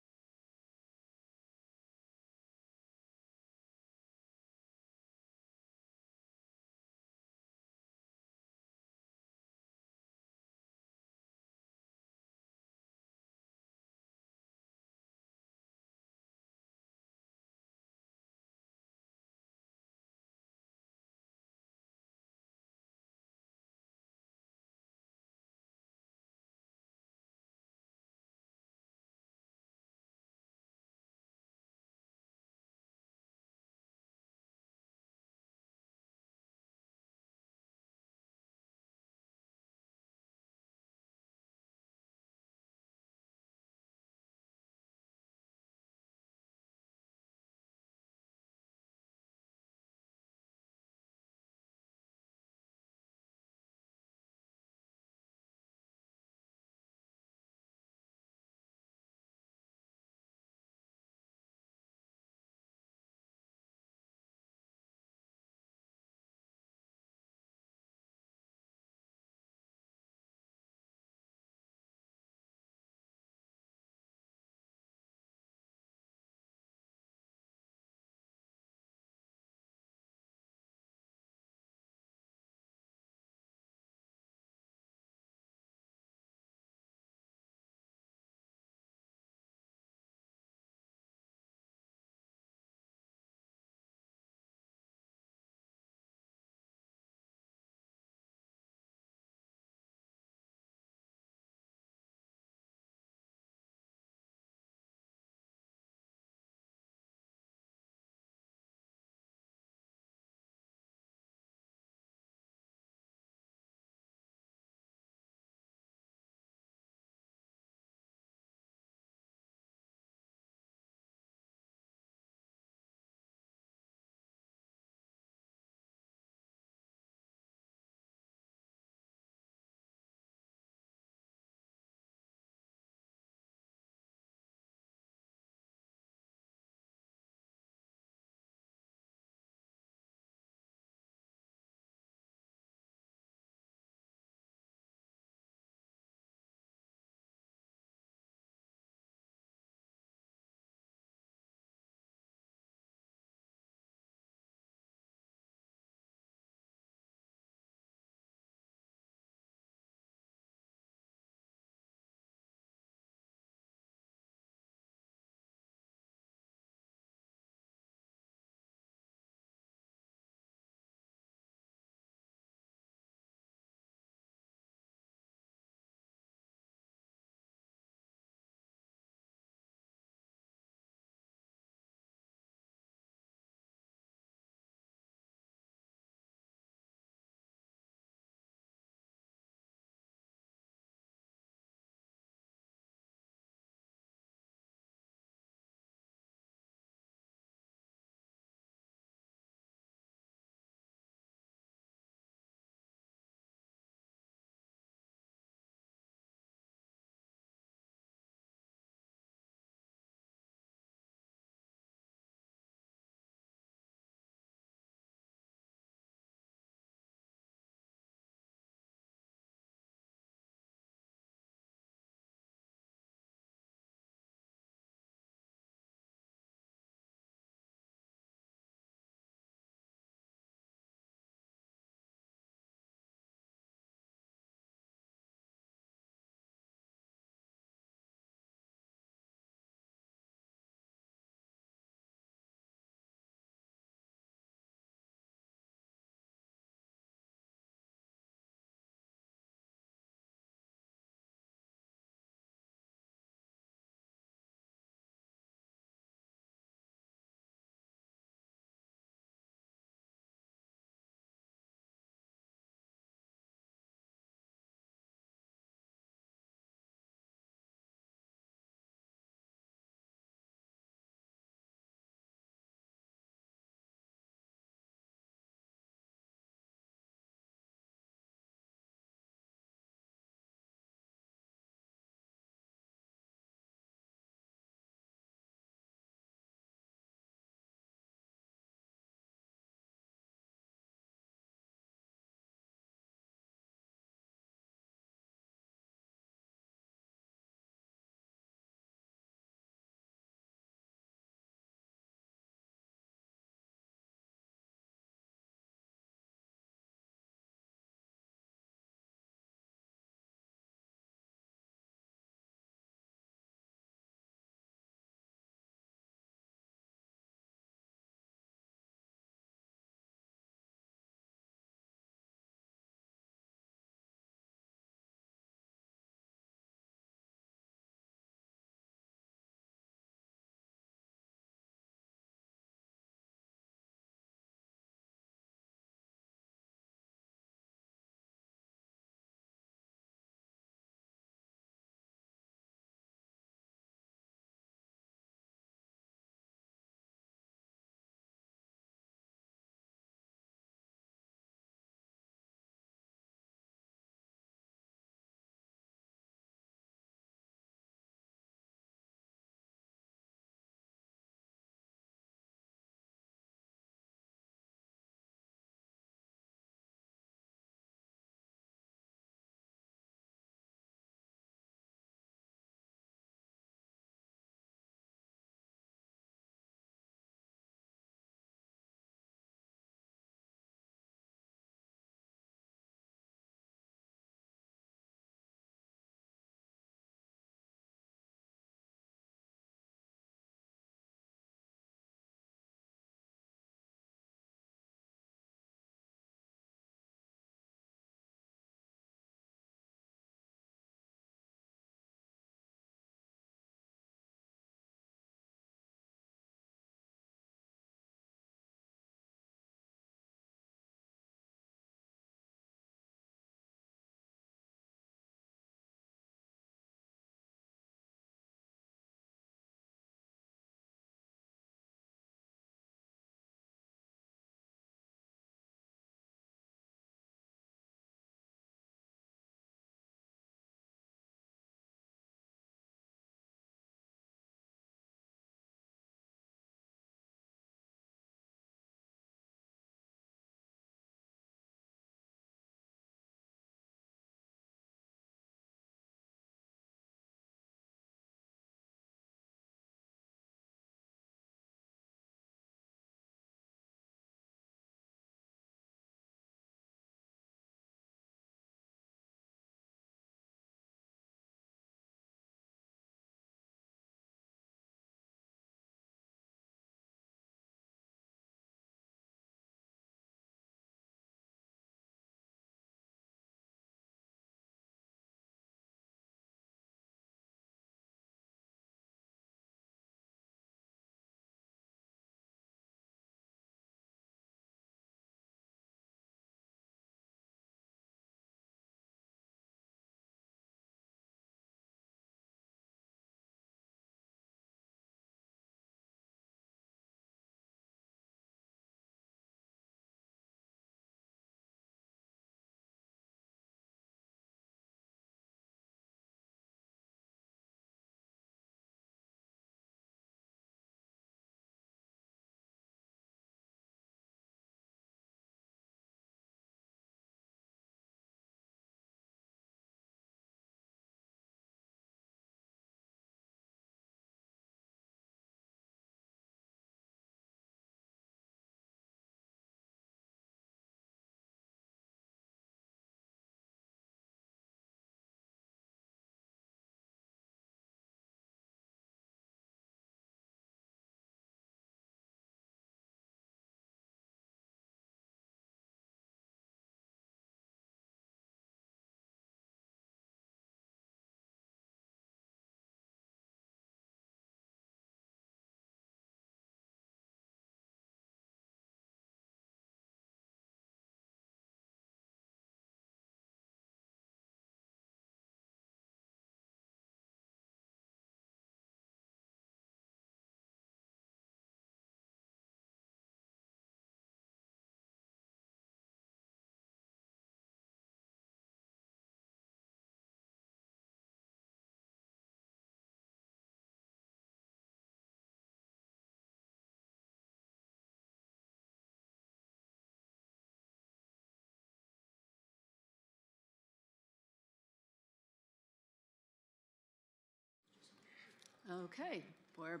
Okay, we're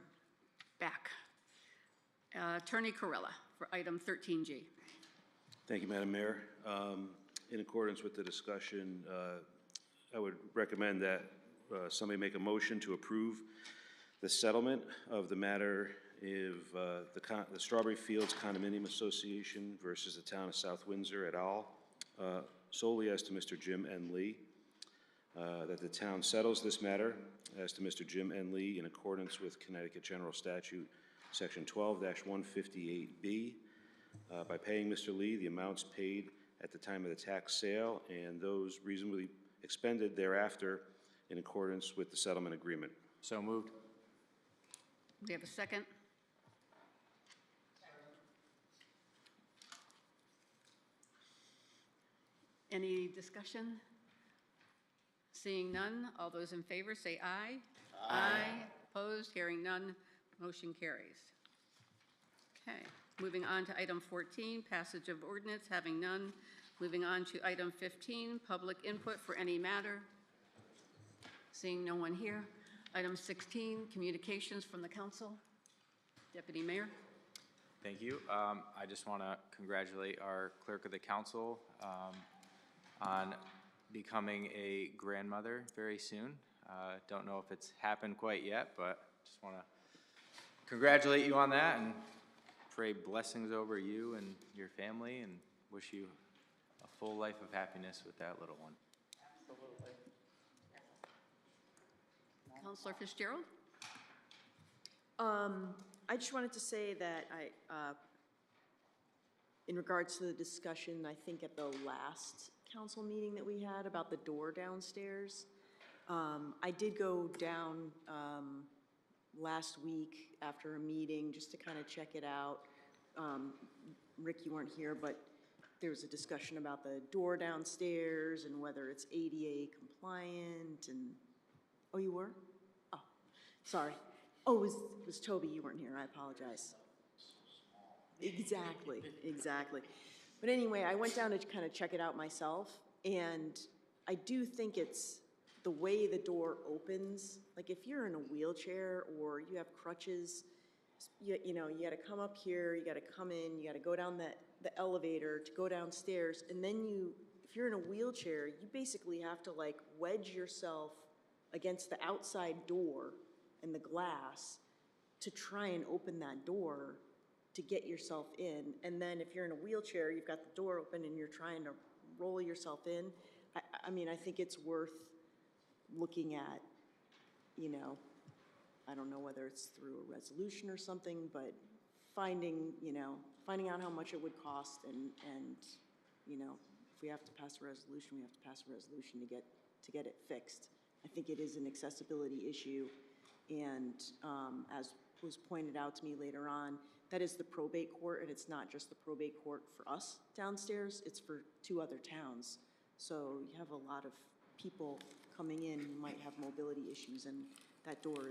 back. Attorney Corella for item 13G. Thank you, Madam Mayor. In accordance with the discussion, I would recommend that somebody make a motion to approve the settlement of the matter of the Strawberry Fields Condominium Association versus the Town of South Windsor et al., solely as to Mr. Jim N. Lee, that the town settles this matter as to Mr. Jim N. Lee in accordance with Connecticut General Statute, Section 12-158B, by paying Mr. Lee the amounts paid at the time of the tax sale and those reasonably expended thereafter in accordance with the settlement agreement. So moved. We have a second? Any discussion? Seeing none, all those in favor say aye. Aye. Opposed, hearing none, motion carries. Okay, moving on to item 14, passage of ordinance, having none. Moving on to item 15, public input for any matter. Seeing no one here. Item 16, communications from the council. Deputy Mayor. Thank you. I just want to congratulate our clerk of the council on becoming a grandmother very soon. Don't know if it's happened quite yet, but just want to congratulate you on that and pray blessings over you and your family and wish you a full life of happiness with that little one. Absolutely. Councilor Fitzgerald. I just wanted to say that in regards to the discussion, I think at the last council meeting that we had about the door downstairs, I did go down last week after a meeting just to kind of check it out. Rick, you weren't here, but there was a discussion about the door downstairs and whether it's ADA compliant and, oh, you were? Oh, sorry. Oh, it was Toby, you weren't here, I apologize. Exactly, exactly. But anyway, I went down to kind of check it out myself, and I do think it's the way the door opens. Like if you're in a wheelchair or you have crutches, you know, you gotta come up here, you gotta come in, you gotta go down the elevator to go downstairs, and then if you're in a wheelchair, you basically have to like wedge yourself against the outside door and the glass to try and open that door to get yourself in. And then if you're in a wheelchair, you've got the door open and you're trying to roll yourself in. I mean, I think it's worth looking at, you know, I don't know whether it's through a resolution or something, but finding out how much it would cost and, you know, if we have to pass a resolution, we have to pass a resolution to get it fixed. I think it is an accessibility issue. And as was pointed out to me later on, that is the probate court, and it's not just the probate court for us downstairs, it's for 2 other towns. So you have a lot of people coming in who might have mobility issues, and that door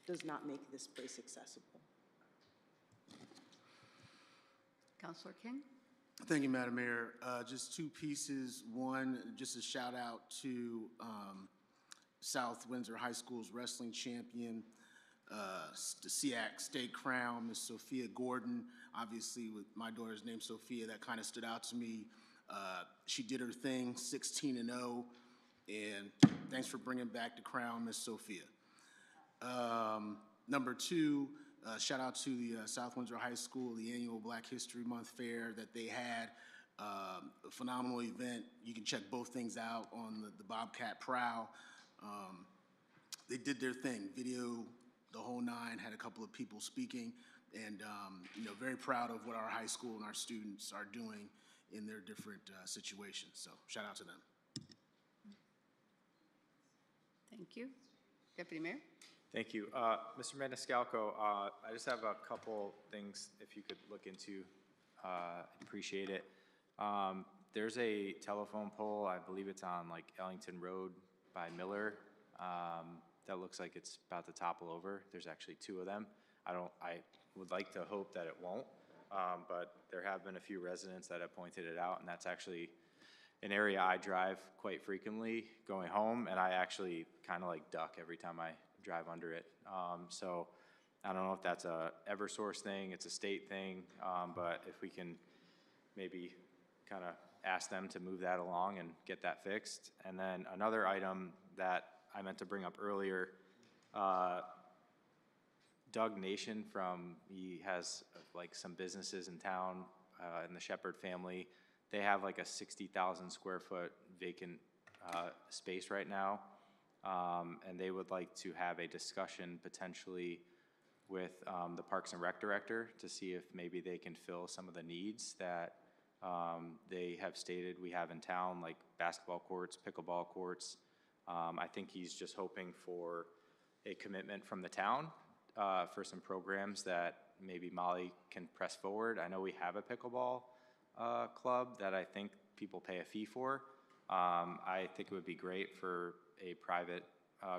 does not make this place accessible. Councilor King. Thank you, Madam Mayor. Just 2 pieces. One, just a shout out to South Windsor High School's wrestling champion, the SEAC State Crown, Miss Sophia Gordon. Obviously, with my daughter's name Sophia, that kind of stood out to me. She did her thing, 16-0, and thanks for bringing back the crown, Miss Sophia. Number 2, shout out to the South Windsor High School, the annual Black History Month fair that they had. A phenomenal event. You can check both things out on the Bobcat Prow. They did their thing, video, the whole 9, had a couple of people speaking, and you know, very proud of what our high school and our students are doing in their different situations. So shout out to them. Thank you. Deputy Mayor. Thank you. Mr. Maniscalco, I just have a couple things if you could look into, appreciate it. There's a telephone pole, I believe it's on like Ellington Road by Miller, that looks like it's about to topple over. There's actually 2 of them. I would like to hope that it won't, but there have been a few residents that have pointed it out, and that's actually an area I drive quite frequently going home, and I actually kind of like duck every time I drive under it. So I don't know if that's a Eversource thing, it's a state thing, but if we can maybe kind of ask them to move that along and get that fixed. And then another item that I meant to bring up earlier, Doug Nation he has like some businesses in town, in the Shepherd family. They have like a 60,000 square foot vacant space right now. And they would like to have a discussion potentially with the Parks and Rec director to see if maybe they can fill some of the needs that they have stated we have in town, like basketball courts, pickleball courts. I think he's just hoping for a commitment from the town for some programs that maybe Molly can press forward. I know we have a pickleball club that I think people pay a fee for. I think it would be great for a private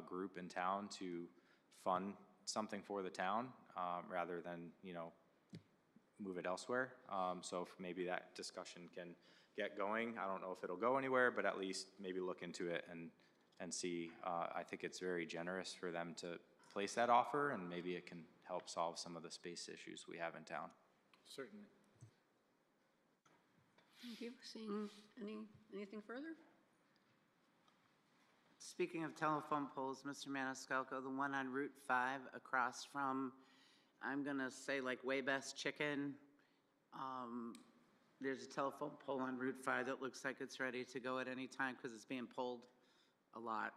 group in town to fund something for the town rather than, move it elsewhere. So if maybe that discussion can get going. I don't know if it'll go anywhere, but at least maybe look into it and see. I think it's very generous for them to place that offer, and maybe it can help solve some of the space issues we have in town. Certainly. Thank you. Seeing anything further? Speaking of telephone poles, Mr. Maniscalco, the one on Route 5 across from, I'm going to say like Way Best Chicken, there's a telephone pole on Route 5 that looks like it's ready to go at any time because it's being pulled a lot.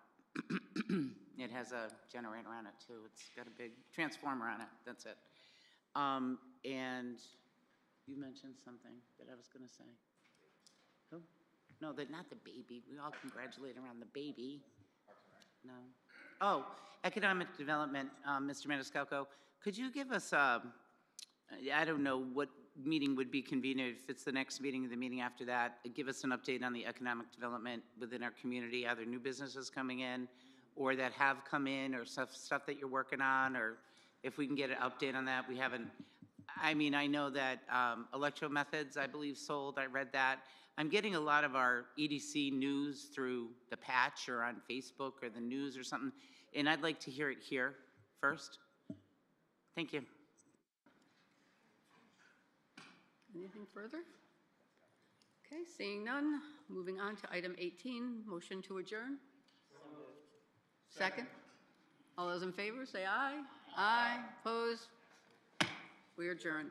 It has a generator on it too. It's got a big transformer on it. That's it. And you mentioned something that I was going to say. Who? No, not the baby. We all congratulate around the baby. No. Oh, economic development, Mr. Maniscalco. Could you give us, I don't know what meeting would be convenient, if it's the next meeting or the meeting after that, give us an update on the economic development within our community, either new businesses coming in or that have come in, or stuff that you're working on, or if we can get an update on that. We haven't, I mean, I know that Electromethods, I believe, sold. I read that. I'm getting a lot of our EDC news through the Patch or on Facebook or the news or something, and I'd like to hear it here first. Thank you. Anything further? Okay, seeing none, moving on to item 18, motion to adjourn. Second. All those in favor, say aye. Aye. Opposed? We are adjourned.